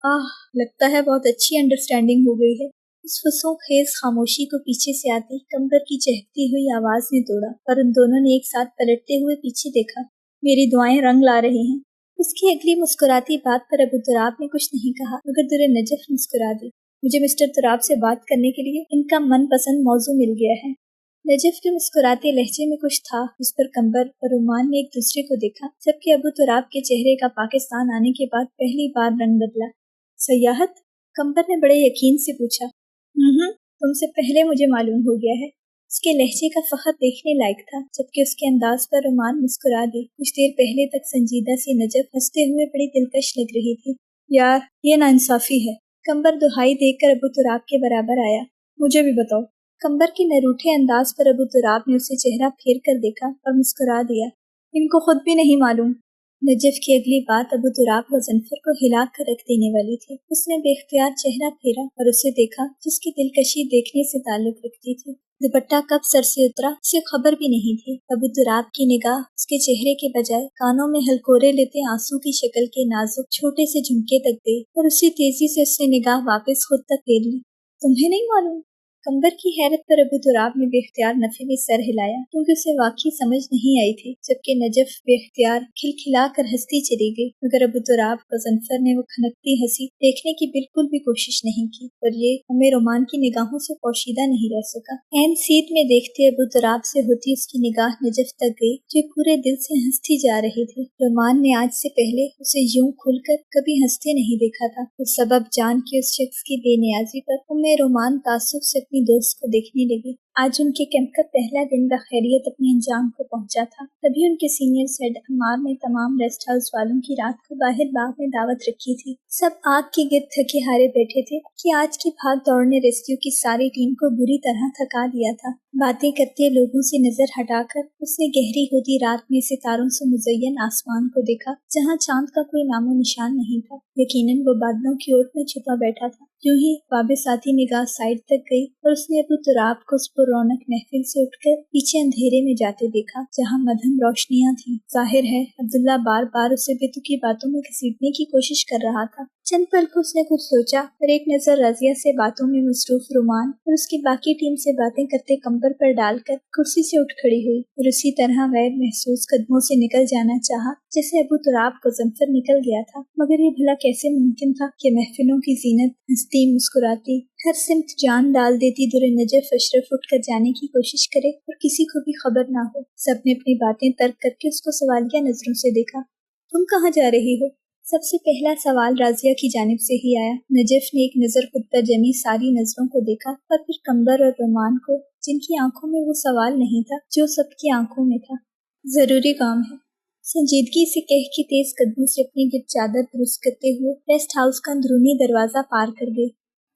आह, लगता है बहुत अच्छी अंडरस्टैंडिंग हो गई है। उस फुसों खेज खामोशी को पीछे से आती कंबर की चहकती हुई आवाज ने तोड़ा, और उन दोनों ने एक साथ पलटते हुए पीछे देखा। मेरी दुआएं रंग ला रही हैं। उसकी अगली मुस्कुराती बात पर अबू तुराब ने कुछ नहीं कहा, मगर दुरे नजफ मुस्कुरा दी। मुझे मिस्टर तुराब से बात करने के लिए इनका मनपसंद मौजू मिल गया है। नजफ के मुस्कुराते लहजे में कुछ था, जिस पर कंबर और रुमान ने एक दूसरे को देखा, जबकि अबू तुराब के चेहरे का पाकिस्तान आने के बाद पहली बार रंग बदला। सयाहत? कंबर ने बड़े यकीन से पूछा। तुमसे पहले मुझे मालूम हो गया है। उसके लहजे का फखर देखने लायक था, जबकि उसके अंदाज पर रुमान मुस्कुरा दी। कुछ देर पहले तक संजीदा सी नजफ हंसते हुए बड़ी दिलकश लग रही थी। यार, ये नाइंसाफी है। कंबर दुहाई देकर अबू तुराब के बराबर आया। मुझे भी बताओ। कंबर के नरूठे अंदाज पर अबू तुराब ने उसे चेहरा फेर कर देखा और मुस्कुरा दिया। इनको खुद भी नहीं मालूम। नजफ की अगली बात अबू तुराब मुज़फ़्फ़र को हिला कर रख देने वाली थी। उसने बेख्तियार चेहरा फेरा और उसे देखा, जिसकी दिलकशी देखने से ताल्लुक रखती थी। दुपट्टा कब सर से उतरा उसे खबर भी नहीं थी। अबू तुराब की निगाह उसके चेहरे के बजाय कानों में हलकोरे लेते आंसू की शक्ल के नाजुक छोटे से झुमके तक गई, और उसी तेजी से उसने निगाह वापस खुद तक ले ली। तुम्हें नहीं मालूम? कंबर की हैरत पर अबू तुराब ने बेख्तियार नफे में सर हिलाया, क्योंकि उसे वाकई समझ नहीं आई थी, जबकि नजफ बेख्तियार खिलखिला कर हंसती चली गई। मगर अबू तुराब गजनफर ने वो खनकती हंसी देखने की बिल्कुल भी कोशिश नहीं की, और ये उम्मे रोमान की निगाहों से पोशीदा नहीं रह सका। ऐन सीध में देखते अबू तुराब से होती उसकी निगाह नजफ तक गई, जो पूरे दिल से हंसती जा रही थी। रोमान ने आज से पहले उसे यूं खुलकर कभी हंसते नहीं देखा था, और सबब जान के उस शख्स की बेनियाजी पर उम्मे रोमान तासुब से अपनी दोस्त को देखने लगी। आज उनके कैंप का पहला दिन बखैरियत अपने अंजाम को पहुंचा था। तभी उनके सीनियर हेड अम्मार ने तमाम रेस्ट हाउस वालों की रात को बाहर बाग में दावत रखी थी। सब आग के गिर्द थके हारे बैठे थे कि आज की भाग दौड़ ने रेस्क्यू की सारी टीम को बुरी तरह थका दिया था। बातें करते लोगों से नजर हटाकर उसने गहरी होती रात में सितारों से मुज़य्यन आसमान को देखा, जहां चांद का कोई नामो निशान नहीं था। यकीनन वो बादलों की ओट में छुपा बैठा था। यूं ही वाबिसाती निगाह साइड तक गई और उसने अबू तुराब को उस रौनक महफिल से उठकर पीछे अंधेरे में जाते देखा, जहां मध्यम रोशनियां थीं। जाहिर है अब्दुल्ला बार बार उसे बेतुकी बातों में घसीटने की कोशिश कर रहा था। चंद पल को उसने कुछ सोचा और एक नजर रजिया से बातों में मसरूफ रुमान और उसकी बाकी टीम से बातें करते कंबर पर डालकर कुर्सी से उठ खड़ी हुई और उसी तरह गैर महसूस कदमों से निकल जाना चाहा, जैसे अबू तुराब को गजनफर निकल गया था। मगर ये भला कैसे मुमकिन था कि महफिलों की जीनत हंसती मुस्कुराती हर सिमत जान डाल देती दुरे नजफ अशरफ उठकर जाने की कोशिश करे और किसी को भी खबर ना हो। सबने अपनी बातें तर्क करके उसको सवालिया नजरों से देखा। तुम कहाँ जा रही हो? सबसे पहला सवाल राजिया की जानिब से ही आया। नजफ ने एक नजर खुद पर जमी सारी नजरों को देखा और फिर कंबर और रोमान को, जिनकी आंखों में वो सवाल नहीं था जो सबकी आंखों में था। जरूरी काम है, संजीदगी से कह के तेज कदमों से अपनी गिर चादर दुरुस्त करते हुए रेस्ट हाउस का अंदरूनी दरवाजा पार कर गई।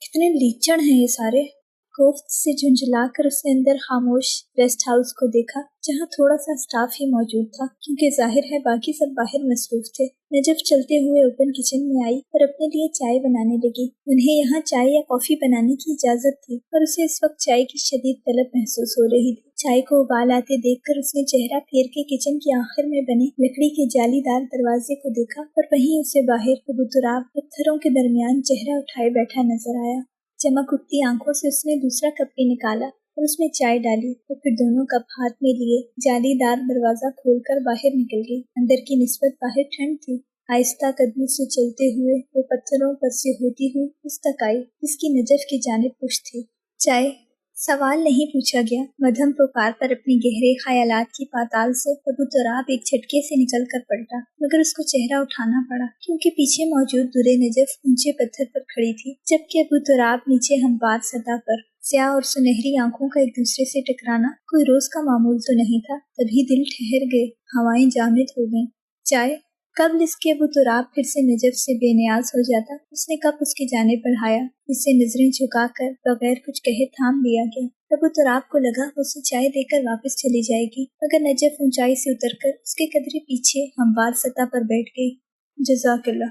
कितने लीचड़ हैं ये सारे। कोफ्त से झुंझलाकर उसने अंदर खामोश रेस्ट हाउस को देखा, जहां थोड़ा सा स्टाफ ही मौजूद था, क्योंकि जाहिर है बाकी सब बाहर मसरूफ थे। नजफ चलते हुए ओपन किचन में आई और अपने लिए चाय बनाने लगी। उन्हें यहाँ चाय या कॉफी बनाने की इजाजत थी, पर उसे इस वक्त चाय की शदीद तलब महसूस हो रही थी। चाय को उबाल आते देखकर उसने चेहरा फेर के किचन के आखिर में बने लकड़ी के जालीदार दरवाजे को देखा और वहीं उसे बाहर अबू तुराब पत्थरों के दरमियान चेहरा उठाए बैठा नजर आया। चमक उठती आंखों से उसने दूसरा कप भी निकाला और उसमें चाय डाली और फिर दोनों कप हाथ में लिए जालीदार दरवाजा खोलकर बाहर निकल गई। अंदर की निस्बत बाहर ठंड थी। आहिस्ता कदमों से चलते हुए वो पत्थरों पर से होती हुई उस तक आई जिसकी नजफ की जानिब पुश थी। चाय? सवाल नहीं पूछा गया। मध्यम पुकार पर अपने गहरे ख्यालात की पाताल से अबू तुराब एक झटके से निकल कर पलटा, मगर उसको चेहरा उठाना पड़ा, क्योंकि पीछे मौजूद दुरे नजफ ऊंचे पत्थर पर खड़ी थी, जबकि अबू तुराब नीचे हमवार सतह पर। स्याह और सुनहरी आंखों का एक दूसरे से टकराना कोई रोज का मामूल तो नहीं था। तभी दिल ठहर गए, हवाएं जामिद हो गईं। चाय? कब इसके अबू तुराब फिर से नजफ से बेनियाज हो जाता। उसने कब उसकी जाने बढ़ाया, इससे नजरें झुकाकर बगैर कुछ कहे थाम लिया गया। अबू तुराब को लगा उसे चाय देकर वापस चली जाएगी, मगर नजफ ऊंचाई से उतरकर उसके कदरे पीछे हमवार सतह पर बैठ गई। जज़ाकल्लाह।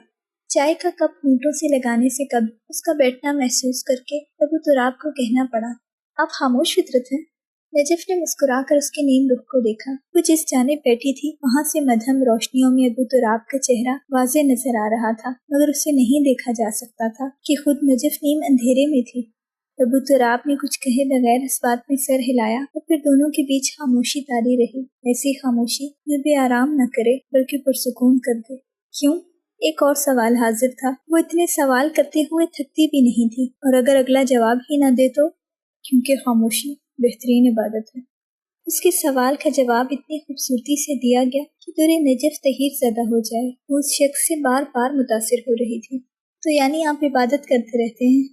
चाय का कप होंठों से लगाने से कब उसका बैठना महसूस करके अबू तुराब को कहना पड़ा, आप खामोश फितरत हैं। नजफ ने मुस्कुराकर उसके नीम रुख को देखा। वो जिस जानिब बैठी थी वहां से मध्यम रोशनियों में अबू तुराब का चेहरा वाज़े नजर आ रहा था, मगर उसे नहीं देखा जा सकता था कि खुद नजफ नीम अंधेरे में थी। अबू तुराब ने कुछ कहे बगैर इस बात में सर हिलाया और फिर दोनों के बीच खामोशी तारी रही। ऐसी खामोशी जो बेआराम न करे बल्कि पुरसुकून कर दे। क्यों? एक और सवाल हाजिर था। वो इतने सवाल करते हुए थकती भी नहीं थी, और अगर अगला जवाब ही न दे तो? क्योंकि खामोशी बेहतरीन इबादत है। उसके सवाल का जवाब इतनी खूबसूरती से दिया गया कि दुरे नजफ तहीर ज़दा हो जाए। वो उस शख्स से बार बार मुतासिर हो रही थी। तो यानी आप इबादत करते रहते हैं?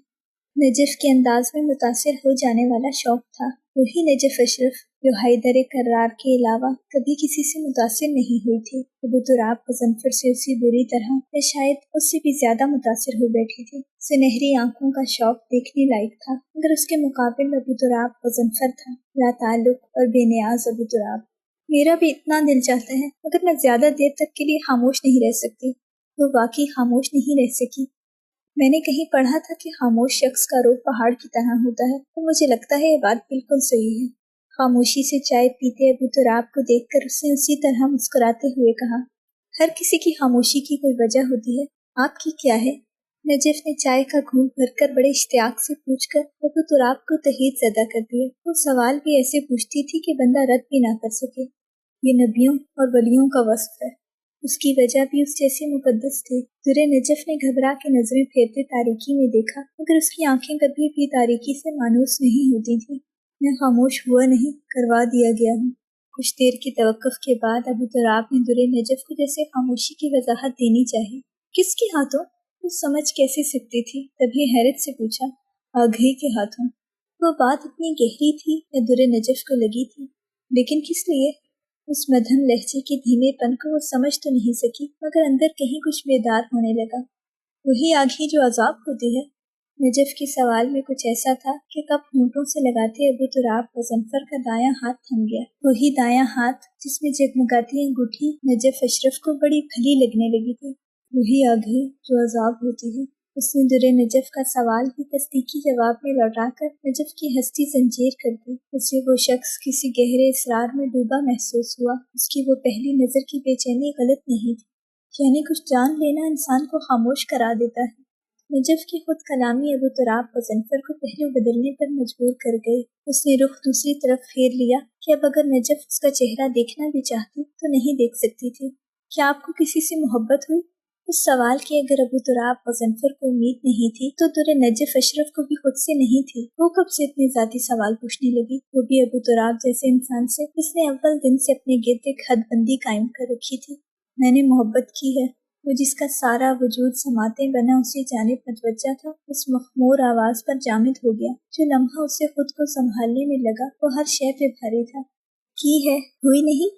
नजफ के अंदाज में मुतासिर हो जाने वाला शौक था। वही नजफ अशरफ जो हैदर कर्रार के अलावा कभी किसी से मुतासिर नहीं हुई थी। अबू तुराब गजनफर से उसी बुरी तरह या शायद उससे भी ज्यादा मुतासिर हो बैठी थी। सुनहरी आंखों का शौक देखने लायक था, मगर उसके मुकाबिल अबू तुराब गजनफर था, लाताल्लुक और बेनियाज अबू तुराब। मेरा भी इतना दिल चाहता है, मगर मैं ज्यादा देर तक के लिए खामोश नहीं रह सकती। वो वाकई खामोश नहीं रह सकी। मैंने कहीं पढ़ा था कि खामोश शख्स का रूह पहाड़ की तरह होता है, तो मुझे लगता है ये बात बिल्कुल सही है। खामोशी से चाय पीते अबू तुराब को देखकर उसने उसी तरह मुस्कुराते हुए कहा, हर किसी की खामोशी की कोई वजह होती है, आपकी क्या है? नजफ ने चाय का घूंट भरकर बड़े इश्तियाक से पूछकर अबू तुराब को तहीद ज़दा कर दिया। वो सवाल भी ऐसे पूछती थी कि बंदा रद्द भी ना कर सके। ये नबियों और वलियों का वस्फ है। उसकी वजह भी उस जैसे मुकद्दस थी। दुरे नजफ ने घबरा के नजरें फेरते तारीकी में देखा, मगर उसकी आंखें कभी भी तारीकी से मानूस नहीं होती थी। मैं खामोश हुआ नहीं, करवा दिया गया हूँ। कुछ देर की तवक्कुफ के बाद अबू तुराब ने दुरे नजफ को जैसे खामोशी की वजाहत देनी चाहिए। किसके हाथों? वो समझ कैसे सकती थी, तभी हैरत से पूछा। आघई के हाथों। वो बात इतनी गहरी थी या दुरे नजफ को लगी थी, लेकिन किस लिए? उस मध्यम लहजे के धीमेपन को वो समझ तो नहीं सकी, मगर अंदर कहीं कुछ बेदार होने लगा। वही आघी जो अजाब होती है। नजफ के सवाल में कुछ ऐसा था कि कप होंठों से लगाते अबू तुराब मुज़फ्फर का दायां हाथ थम गया। वही दायां हाथ जिसमें जगमगाती अंगूठी नजफ अशरफ को बड़ी भली लगने लगी थी। वही आघी जो अजाब होती है। उसने दुरे नजफ का सवाल भी तस्दीकी जवाब में लौटाकर नजफ की हस्ती जंजीर कर दी। उसे वो शख्स किसी गहरे इसरार में डूबा महसूस हुआ। उसकी वो पहली नजर की बेचैनी गलत नहीं थी, यानी कुछ जान लेना इंसान को खामोश करा देता है। नजफ की खुद कलामी अबू तुराब मुज़फ्फर को पहलू बदलने पर मजबूर कर गई। उसने रुख दूसरी तरफ फेर लिया कि अब अगर नजफ उसका चेहरा देखना भी चाहती तो नहीं देख सकती थी। क्या आपको किसी से मोहब्बत हुई? उस सवाल की अगर अबू तुराब मुज़फ्फर को उम्मीद नहीं थी तो दुरे नजफ अशरफ को भी खुद से नहीं थी। वो कब से इतने ज़ाती सवाल पूछने लगी, वो भी अबू तुराब जैसे इंसान से जिसने अव्वल दिन से अपने गिर्द एक हदबंदी कायम कर रखी थी। मैंने मोहब्बत की है। वो जिसका सारा वजूद समाते बना उसी जानिब मतवज्जा था, उस मखमूर आवाज पर जामिद हो गया। जो लम्हा उसे खुद को संभालने में लगा वो हर शय पे भारी था। की है, हुई नहीं?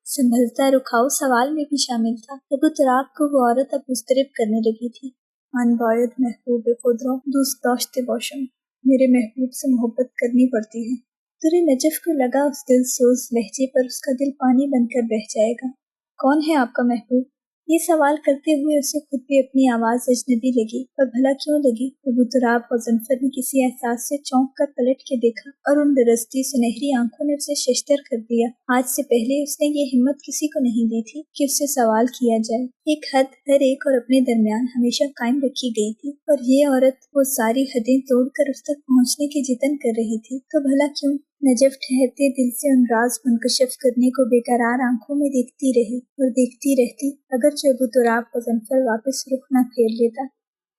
संभलता रुखाव सवाल में भी शामिल था। अबू तुराब को वो औरत अब मुस्तरिब करने लगी थी। अनबायद महबूब खुदरों दूस्त दोस्त बोशम, मेरे महबूब से मोहब्बत करनी पड़ती है। तुरे नजफ को लगा उस दिल सोज लहजे पर उसका दिल पानी बनकर बह जाएगा। कौन है आपका महबूब? ये सवाल करते हुए उसे खुद भी अपनी आवाज अजनबी लगी, पर भला क्यों लगी? अबू तुराब मुज़फ्फर ने किसी एहसास से चौंक कर पलट के देखा और उन दरसती सुनहरी आंखों ने उसे शशदर कर दिया। आज से पहले उसने ये हिम्मत किसी को नहीं दी थी कि उससे सवाल किया जाए। एक हद हर एक और अपने दरमियान हमेशा कायम रखी गई थी, और ये औरत वो सारी हदें तोड़कर उस तक पहुँचने की जितन कर रही थी, तो भला क्यों? नजफ ठहरते दिल से उन राज मुनकशफ करने को बेकरार आंखों में देखती रही और देखती रहती, अगर अबू तुराब मुज़फ्फर वापस रुख न फेर लेता।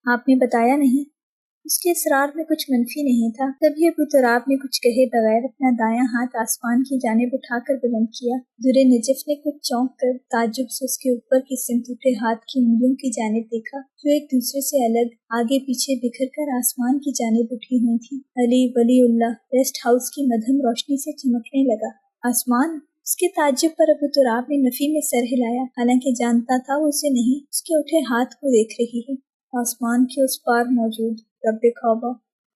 आपने बताया नहीं? उसके इसरार में कुछ मनफी नहीं था। तभी अबू तुराब ने कुछ कहे बगैर अपना दायां हाथ आसमान की जानिब उठाकर बुलंद किया। दुरे नजफ ने कुछ चौंक कर ताज्जुब से उसके ऊपर की सिमत उठे हाथ की उंगलियों की जानिब देखा, जो एक दूसरे से अलग आगे पीछे बिखर कर आसमान की जानिब उठी हुई थी। अली वलीउल्लाह रेस्ट हाउस की मध्यम रोशनी से चमकने लगा। आसमान? उसके ताज्जुब पर अबू तुराब ने नफी में सर हिलाया, हालांकि जानता था वो उसे नहीं, उसके उठे हाथ को देख रही है। आसमान के उस पार मौजूद रब्बे ख़ौबा,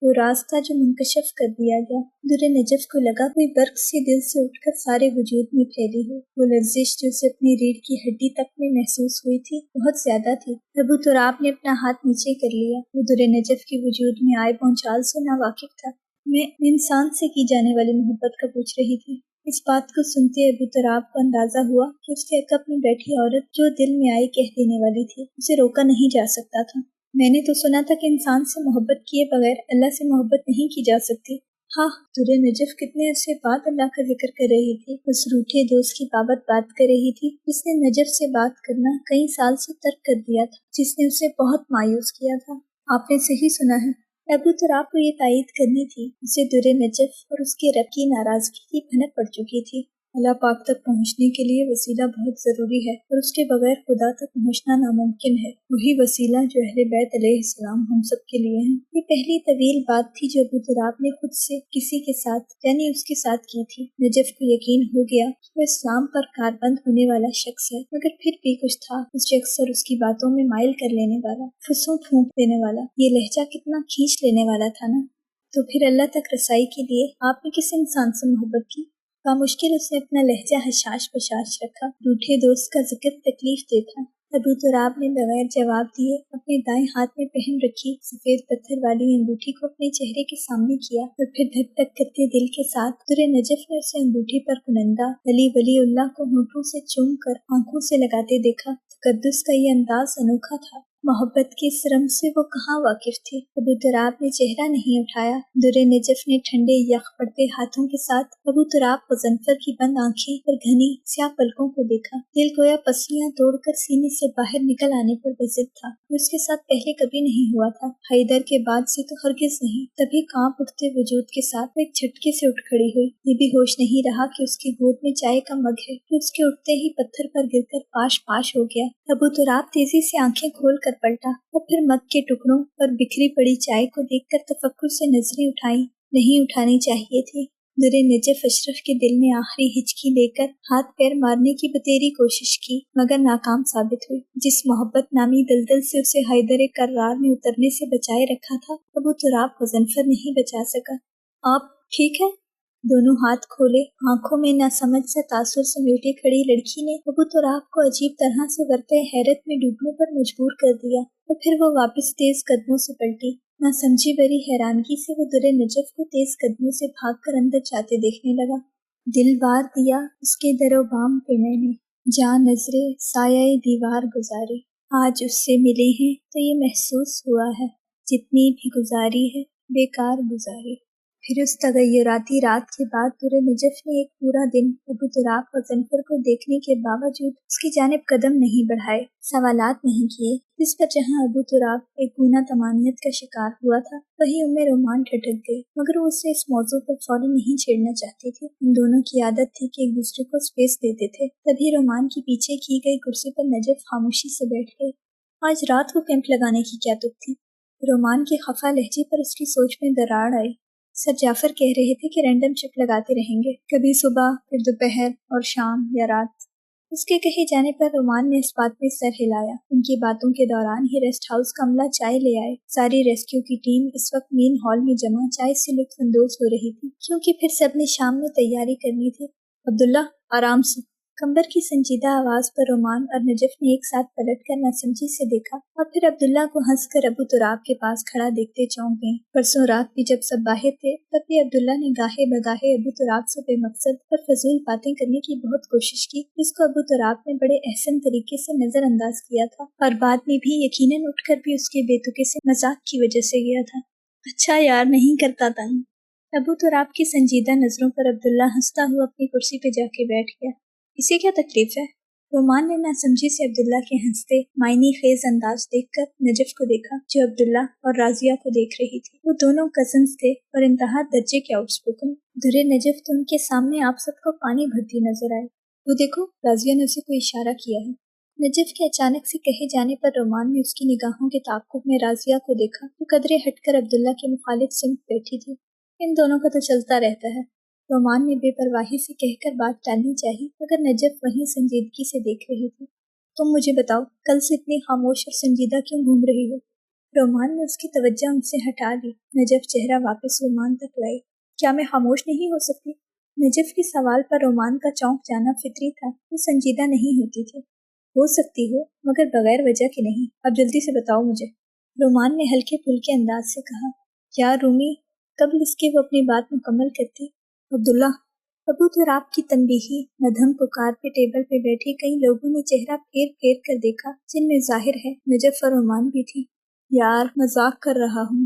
वो रास्ता जो मुनकशफ कर दिया गया। दुरे नजफ को लगा कोई बर्क सी दिल से उठकर सारे वजूद में फैली हो। वो लर्जिश जो उसे अपनी रीढ़ की हड्डी तक में महसूस हुई थी बहुत ज्यादा थी। अबू तुराब ने अपना हाथ नीचे कर लिया। वो दुरे नजफ के वजूद में आए पहुंचाल से नावाकिफ था। मैं इंसान से की जाने वाली मोहब्बत का पूछ रही थी। इस बात को सुनते अबू तुराब को अंदाजा हुआ कि उसके अकब में बैठी औरत जो दिल में आई कह देने वाली थी, उसे रोका नहीं जा सकता था। मैंने तो सुना था कि इंसान से मोहब्बत किए बगैर अल्लाह से मोहब्बत नहीं की जा सकती। हाँ, दुरे नजफ कितने अरसे बाद अल्लाह का जिक्र कर रही थी। उस रूठे दोस्त की बात कर रही थी जिसने नजफ से बात करना कई साल से तर्क कर दिया था, जिसने उसे बहुत मायूस किया था। आपने सही सुना है। अबू तुराब को ये तायीद करनी थी। उसे दुरे नजफ और उसके रब की नाराजगी की भनक पड़ चुकी थी। अल्लाह पाक तक पहुँचने के लिए वसीला बहुत ज़रूरी है, और उसके बगैर खुदा तक पहुँचना नामुमकिन है। वही वसीला जो अहले बैत अलैहिस्सलाम हम सब के लिए है। ये पहली तवील बात थी जो अबू तुराब ने खुद से किसी के साथ यानी उसके साथ की थी। नजफ को यकीन हो गया कि वो इस्लाम पर कारबंद होने वाला शख्स है, मगर फिर भी कुछ था उस शख्स और उसकी बातों में माइल कर लेने वाला, फुसों फूंक देने वाला। ये लहजा कितना खींच लेने वाला था ना। तो फिर अल्लाह तक रसाई के लिए आपने किस इंसान से मोहब्बत की? बामुश्किल उसने अपना लहजा हशाश बशाश रखा। रूठे दोस्त का जिक्र तकलीफ देता। अबू तुराब ने बगैर जवाब दिए अपने दाएं हाथ में पहन रखी सफेद पत्थर वाली अंगूठी को अपने चेहरे के सामने किया, और फिर धक धक करते दिल के साथ दुरे नजफ ने उसे अंगूठी पर कुनंदा अली वलीउल्लाह को होठों से चूम कर आंखों से लगाते देखा। तकद्दुस का ये अंदाज अनोखा था। मोहब्बत के इस रम से वो कहाँ वाकिफ थे। अबू तुराब ने चेहरा नहीं उठाया। दुर्रे नजफ ने ठंडे यख पड़ते हाथों के साथ अबू तुराब मुज़फ्फर की बंद आंखें और घनी स्याह पलकों को देखा। दिल गोया पसलियां तोड़कर सीने से बाहर निकल आने पर बजिद था। उसके साथ पहले कभी नहीं हुआ था। हैदर के बाद से तो हरगिज नहीं। तभी कांप उठते वजूद के साथ वो एक झटके से उठ खड़ी हुई। ये भी होश नहीं रहा कि उसकी गोद में चाय का मग है कि उसके उठते ही पत्थर पर गिरकर पाश पाश हो गया। अबू तुराब तेजी से आंखें खोल कर पलटा और फिर मग के टुकड़ों पर बिखरी पड़ी चाय को देखकर तफक्कुर से नजरें उठाई। नहीं उठानी चाहिए थी। दुर्रे नजफ अशरफ के दिल में आखिरी हिचकी लेकर हाथ पैर मारने की बतेरी कोशिश की, मगर नाकाम साबित हुई। जिस मोहब्बत नामी दलदल से उसे हैदर कर्रार ने उतरने से बचाए रखा था, अबू तुराब मुज़फ्फर नहीं बचा सका। आप ठीक है? दोनों हाथ खोले, आंखों में नासमझ सा तासुर समेटे खड़ी लड़की ने अबू तुराब को अजीब तरह से वर्ते हैरत में डूबने पर मजबूर कर दिया और फिर वो वापस तेज कदमों से पलटी। नासमझी भरी हैरानगी से वो दुर्रे नजफ को तेज कदमों से भागकर अंदर जाते देखने लगा। दिल वार दिया उसके दरोबाम पे मैंने, जहाँ नजरे साये दीवार गुजारी। आज उससे मिले हैं तो ये महसूस हुआ है, जितनी भी गुजारी है बेकार गुजारी। फिर उस तगय्युराती रात के बाद दुर्रे नजफ ने एक पूरा दिन अबू तुराब और मुज़फ्फर को देखने के बावजूद उसकी जानिब कदम नहीं बढ़ाए, सवालात नहीं किए। इस पर जहाँ अबू तुराब एक गुना तमानियत का शिकार हुआ था, वहीं उम्मे रोमान ठिठक गई, मगर वो उससे इस मौजू पर फौरन नहीं छेड़ना चाहती थी। उन दोनों की आदत थी कि एक दूसरे को स्पेस देते थे। तभी रोमान की पीछे की गई कुर्सी पर नजफ खामोशी से बैठ गई। आज रात को कैंप लगाने की क्या तुक थी? रोमान के खफा लहजे पर उसकी सोच में दरार आई। सर जाफर कह रहे थे कि रैंडम शिफ्ट लगाते रहेंगे, कभी सुबह फिर दोपहर और शाम या रात। उसके कहे जाने पर रोमान ने इस बात में सर हिलाया। उनकी बातों के दौरान ही रेस्ट हाउस का अमला चाय ले आए। सारी रेस्क्यू की टीम इस वक्त मेन हॉल में जमा चाय से लुत्फानंदोज हो रही थी, क्योंकि फिर सबने शाम में तैयारी करनी थी। अब्दुल्ला, आराम से। कंबर की संजीदा आवाज पर रोमान और नजफ ने एक साथ पलटकर नासमझी से देखा और फिर अब्दुल्ला को हंसकर अबू तुराब के पास खड़ा देखते चौंक गईं। परसों रात भी जब सब बाहर थे, तब भी अब्दुल्ला ने गाहे बगाहे अबू तुराब से बेमकसद और फजूल बातें करने की बहुत कोशिश की, जिसको अबू तुराब ने बड़े एहसन तरीके से नजरअंदाज किया था और बाद में भी यकीनन उठकर भी उसके बेतुके से मजाक की वजह से गया था। अच्छा यार, नहीं करता था। अबू तुराब की संजीदा नजरों पर अब्दुल्ला हंसता हुआ अपनी कुर्सी पे जाके बैठ गया। इसे क्या तकलीफ है? रोमान ने नासमझी से अब्दुल्ला के हंसते मायनी खेज अंदाज देखकर नजफ को देखा, जो अब्दुल्ला और राजिया को देख रही थी। वो दोनों कजन्स थे और इंतहा दर्जे के आउटस्पोकन। दुर्रे नजफ तो उनके सामने आप सबको पानी भरती नजर आए। वो देखो, राजिया ने उसे कोई इशारा किया है। नजफ के अचानक से कहे जाने पर रोमान ने उसकी निगाहों के ताक़ुब में राजिया को देखा, जो कदरे हटकर अब्दुल्ला के मुखालिफ सिमत बैठी थी। इन दोनों का तो चलता रहता है। रोमान ने बेपरवाही से कहकर बात टालनी चाहिए, मगर नजफ वहीं संजीदगी से देख रही थी। तुम मुझे बताओ, कल से इतनी खामोश और संजीदा क्यों घूम रही हो? रोमान ने उसकी तवज्जो उनसे हटा ली। नजफ चेहरा वापस रोमान तक लाई। क्या मैं खामोश नहीं हो सकती? नजफ के सवाल पर रोमान का चौंक जाना फितरी था। वो संजीदा नहीं होती थी। हो सकती हो, मगर बगैर वजह के नहीं। अब जल्दी से बताओ मुझे, रोमान ने हल्के फुल्के अंदाज से कहा। यार रूमी, कब इसके वो अपनी बात मुकम्मल करती। अब्दुल्ला। अबू तुराब की तंबीही मध्यम पुकार पे टेबल पे बैठे कई लोगों ने चेहरा फेर फेर कर देखा, जिनमें जाहिर है नजफ और रोमान भी थी। यार, मजाक कर रहा हूँ।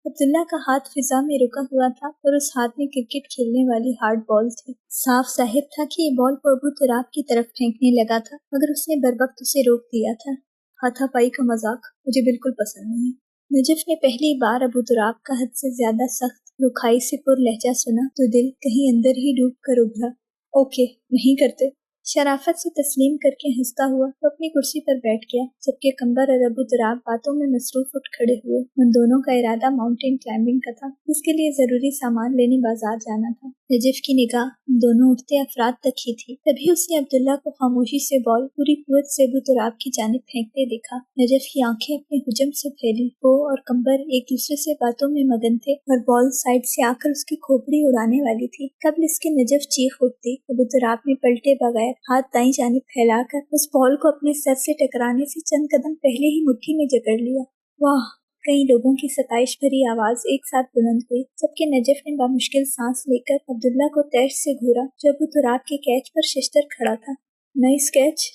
अब्दुल्ला का हाथ फिजा में रुका हुआ था और उस हाथ में क्रिकेट खेलने वाली हार्ड बॉल थी। साफ जाहिर था कि ये बॉल को अबू तुराब की तरफ फेंकने लगा था, मगर उसने बरवक्त उसे रोक दिया था। हाथापाई का मजाक मुझे बिल्कुल पसंद नहीं। नजफ ने पहली बार अबू तुराब का हद से ज्यादा सख्त रुखाई से पुर लहजा सुना तो दिल कहीं अंदर ही डूब कर उभरा। ओके, नहीं करते। शराफत से तस्लीम करके हंसता हुआ वो अपनी कुर्सी पर बैठ गया, जबकि कंबर और अबू तुराब बातों में मसरूफ उठ खड़े हुए। उन दोनों का इरादा माउंटेन क्लाइंबिंग का था, जिसके लिए जरूरी सामान लेने बाजार जाना था। नजफ की निगाह उन दोनों उठते अफराद तक ही थी। तभी उसने अब्दुल्ला को खामोशी से बॉल पूरी कुव्वत से अबू तुराब की जानिब फेंकते देखा। नजफ की आंखें अपने हुजम से फैली। वो और कंबर एक दूसरे से बातों में मगन थे और बॉल साइड से आकर उसकी खोपड़ी उड़ाने वाली थी। कबल इसके नजफ चीख उठती। अबू तुराब ने पलटे बगैर हाथ दाईं जानिब फैलाकर उस बॉल को अपने सर से टकराने से चंद कदम पहले ही मुट्ठी में जकड़ लिया। वाह! कई लोगों की सताइश भरी आवाज एक साथ बुलंद हुई, जबकि नजफ ने बामुश्किल सांस लेकर अब्दुल्ला को तैश से घूरा, जो अबू तुराब के कैच पर शिश्तर खड़ा था। Nice catch.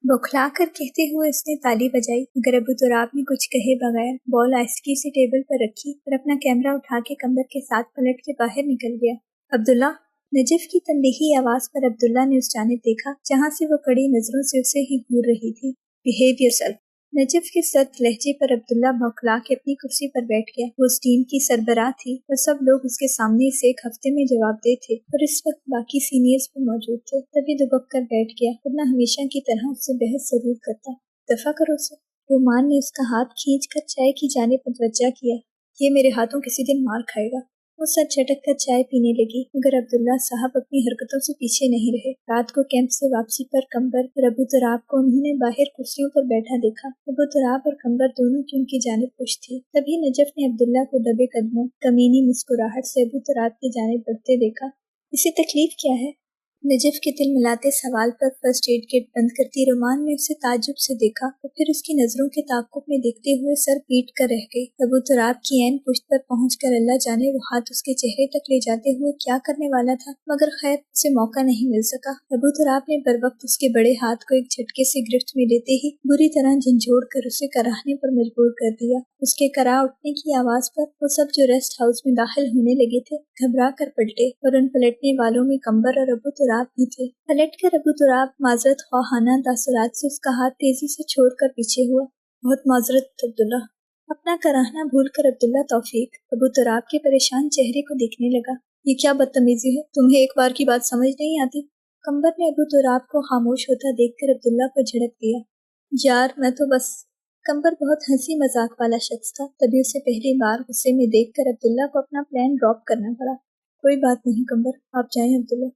बौखला कर कहते हुए उसने ताली बजाई, मगर अबू तुराब ने कुछ कहे बगैर बॉल आहिस्ती से टेबल पर रखी और अपना कैमरा उठा के कमर के साथ पलट के बाहर निकल गया। अब्दुल्ला, नजफ की तनबीही आवाज पर अब्दुल्ला ने उस जानिब देखा जहाँ से वो कड़ी नजरों से उसे ही घूर रही थी। Behave yourself. नजफ के सख्त लहजे पर अब्दुल्ला बौखला के अपनी कुर्सी पर बैठ गया। वो उस टीम की सरबराह थी और सब लोग उसके सामने से एक हफ्ते में जवाबदेह थे और इस वक्त बाकी सीनियर्स भी मौजूद थे। तभी दुबक कर बैठ गया, वरना हमेशा की तरह उससे बहस जरूर करता। दफा करो उसे। रोमान ने उसका हाथ खींच कर चाय की जानिब मुतवज्जा किया। ये मेरे हाथों किसी दिन मार खाएगा। वो सर झटक कर चाय पीने लगी, मगर अब्दुल्ला साहब अपनी हरकतों से पीछे नहीं रहे। रात को कैंप से वापसी पर कंबर और अबू तुराब को उन्होंने बाहर कुर्सियों पर बैठा देखा। अबू तुराब और कंबर दोनों की उनकी जानिब खुश थी। तभी नजफ ने अब्दुल्ला को दबे कदमों, कमीनी मुस्कुराहट से अबू तुराब की जानिब बढ़ते देखा। इसे तकलीफ क्या है? नजफ के दिल मिलाते सवाल पर फर्स्ट एड किट बंद करती रोमान ने उसे ताज्जुब से देखा और फिर उसकी नजरों के ताक़ुब में देखते हुए सर पीट कर रह गई। अबू तुराब की ऐन पुश्त पर पहुंचकर अल्लाह जाने वो हाथ उसके चेहरे तक ले जाते हुए क्या करने वाला था, मगर खैर उसे मौका नहीं मिल सका। अबू तुराब ने बर वक्त उसके बड़े हाथ को एक झटके से गिरफ्त में लेते ही बुरी तरह झंझोड़ कर उसे कराहने पर मजबूर कर दिया। उसके करा उठने की आवाज पर वो सब जो रेस्ट हाउस में दाखिल होने लगे थे घबरा कर पलटे और उन पलटने वालों में कंबर और अबू तुराब भी थे। पलटकर अबू तुराब माजरत ख्वाहाना तासुरात से उसका हाथ तेजी से छोड़कर पीछे हुआ। बहुत माजरत अब्दुल्ला। अपना कराहना भूलकर अब्दुल्ला तौफीक अबू तुराब के परेशान चेहरे को देखने लगा। ये क्या बदतमीजी है, तुम्हें एक बार की बात समझ नहीं आती? कंबर ने अबू तुराब को खामोश होता देखकर अब्दुल्ला को झड़क दिया। यार मैं तो बस। कंबर बहुत हंसी मजाक वाला शख्स था, तभी उसे पहली बार गुस्से में देखकर अब्दुल्ला को अपना प्लान ड्रॉप करना पड़ा। कोई बात नहीं कंबर, आप जाएं अब्दुल्ला।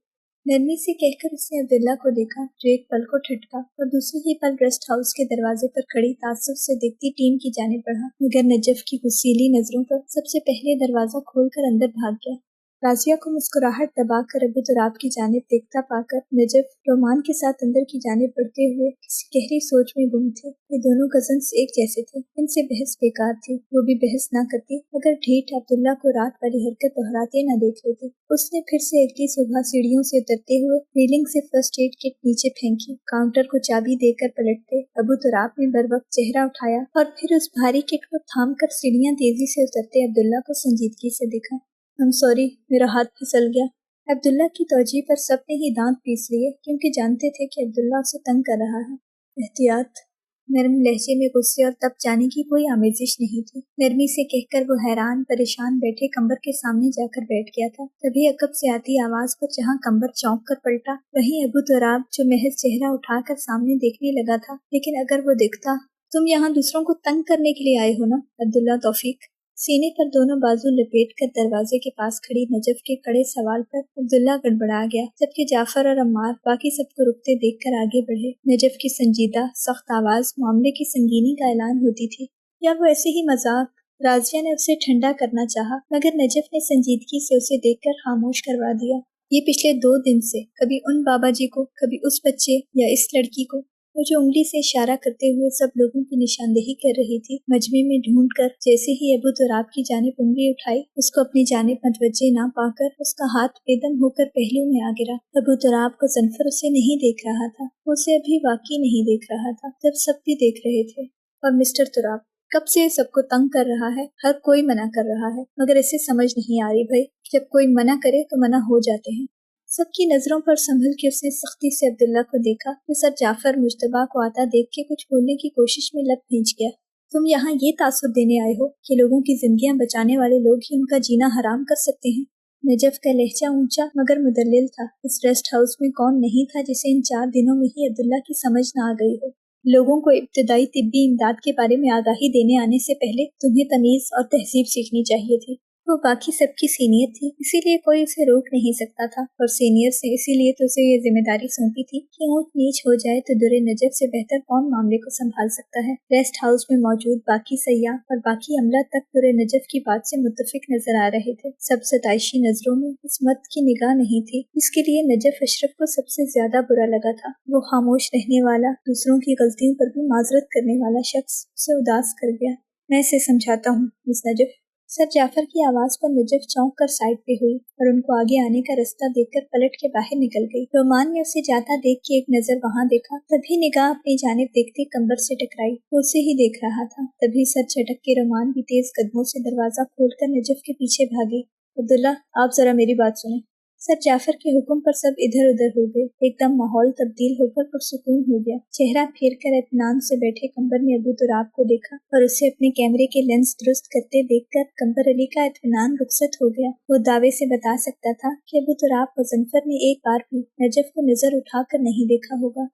नरमी से कहकर उसने अब्दुल्ला को देखा, जो एक पल को ठटका और दूसरे ही पल रेस्ट हाउस के दरवाजे पर खड़ी ताज्जुब से देखती टीम की जानिब बढ़ा, मगर नजफ की गुस्सीली नजरों पर सबसे पहले दरवाजा खोलकर अंदर भाग गया। राजिया को मुस्कुराहट दबाकर अबू तुराब की जानिब देखता पाकर नजफ रोमान के साथ अंदर की जानिब बढ़ते हुए किसी गहरी सोच में गुम थे। ये दोनों कजन्स एक जैसे थे, इनसे बहस बेकार थी। वो भी बहस ना करती अगर ढीठ अब्दुल्ला को रात वाली हरकत दोहराते न देख लेती। उसने फिर से अगली सुबह सीढ़ियों से उतरते हुए रेलिंग से फर्स्ट एड किट नीचे फेंकी। काउंटर को चाबी देकर पलटते अबू तुराब ने बर वक्त चेहरा उठाया और फिर उस भारी किट को थाम कर सीढ़ियां तेजी से उतरते अब्दुल्ला को संजीदगी से देखा। I'm sorry, मेरा हाथ फिसल गया। अब्दुल्ला की तौजीह पर सबने ही दांत पीस लिए, क्योंकि जानते थे कि अब्दुल्ला उसे तंग कर रहा है। एहतियात। नरम लहजे में गुस्से और तप जाने की कोई आमेजिश नहीं थी। नरमी से कहकर वो हैरान परेशान बैठे कंबर के सामने जाकर बैठ गया था। तभी अकब से आती आवाज पर जहाँ कंबर चौंक कर पलटा, वहीं अबू तुराब जो महज चेहरा उठाकर सामने देखने लगा था। लेकिन अगर वो दिखता, तुम यहाँ दूसरों को तंग करने के लिए आए हो ना अब्दुल्ला तौफीक? सीने पर दोनों बाजू लपेट कर दरवाजे के पास खड़ी नजफ के कड़े सवाल पर अब्दुल्ला गड़बड़ा गया, जबकि जाफर और अम्मार बाकी सबको रुकते देखकर आगे बढ़े। नजफ की संजीदा सख्त आवाज मामले की संगीनी का ऐलान होती थी, या वो ऐसे ही मजाक? राजिया ने उसे ठंडा करना चाहा, मगर नजफ ने संजीदगी से उसे देखकर खामोश करवा दिया। ये पिछले 2 दिन से कभी उन बाबा जी को, कभी उस बच्चे या इस लड़की को, वो जो उंगली से इशारा करते हुए सब लोगों की निशानदेही कर रही थी, मजमे में ढूंढकर जैसे ही अबू तुराब की जानिब उंगली उठाई, उसको अपनी जानिब मतवज्जे ना पाकर उसका हाथ बेदम होकर पहलू में आ गिरा। अबू तुराब को जनफर उसे नहीं देख रहा था, वो उसे अभी वाकई नहीं देख रहा था, जब सब भी देख रहे थे। और मिस्टर तुराब कब से सबको तंग कर रहा है, हर कोई मना कर रहा है, मगर इसे समझ नहीं आ रही भाई, जब कोई मना करे तो मना हो जाते हैं। सबकी नजरों पर संभल के उसने सख्ती से अब्दुल्ला को देखा, जो सर जाफर मुश्तबा को आता देख के कुछ बोलने की कोशिश में लब खींच गया। तुम यहाँ ये तासुर देने आए हो कि लोगों की जिंदगियां बचाने वाले लोग ही उनका जीना हराम कर सकते हैं? नजफ का लहजा ऊंचा मगर मुदल्लिल था। इस रेस्ट हाउस में कौन नहीं था जिसे इन 4 दिनों में ही अब्दुल्ला की समझ न आ गई हो। लोगों को इब्तदाई तिब्बी इमदाद के बारे में आगाही देने आने से पहले तुम्हें तमीज और तहजीब सीखनी चाहिए थी। वो बाकी सबकी सीनियर थी, इसीलिए कोई उसे रोक नहीं सकता था, और सीनियर से इसीलिए तो उसे ये जिम्मेदारी सौंपी थी कि ऊंच नीच हो जाए तो दुरे नजर से बेहतर कौन मामले को संभाल सकता है। रेस्ट हाउस में मौजूद बाकी सयाह और बाकी अमला तक दुरे नजर की बात से मुत्तफिक नजर आ रहे थे। सब सताइशी नजरों में इस मत की निगाह नहीं थी, इसके लिए नजफ अशरफ को सबसे ज्यादा बुरा लगा था। वो खामोश रहने वाला, दूसरों की गलतियों पर भी माजरत करने वाला शख्स उसे उदास कर गया। मैं इसे समझाता हूँ मिस नजफ, सर जाफर की आवाज पर नजफ चौंक कर साइड पे हुई और उनको आगे आने का रास्ता देखकर पलट के बाहर निकल गई। रोमान ने उसे जाता देख के एक नजर वहां देखा, तभी निगाह अपनी जानिब देखते कमर से टकराई। वो उसे ही देख रहा था। तभी सर झटक के रोमान भी तेज कदमों से दरवाजा खोलकर नजफ के पीछे भागे। अब्दुल्ला, आप जरा मेरी बात सुने। सर जाफर के हुक्म पर सब इधर उधर हो गए। एकदम माहौल तब्दील होकर पुरसुकून हो गया। चेहरा फेर कर इत्मीनान से बैठे कंबर ने अबू तुराब को देखा और उसे अपने कैमरे के लेंस दुरुस्त करते देखकर कंबर अली का इत्मीनान रुखसत हो गया। वो दावे से बता सकता था कि अबू तुराब मुजफ्फर ने एक बार भी नजफ को नजर उठाकर नहीं देखा होगा।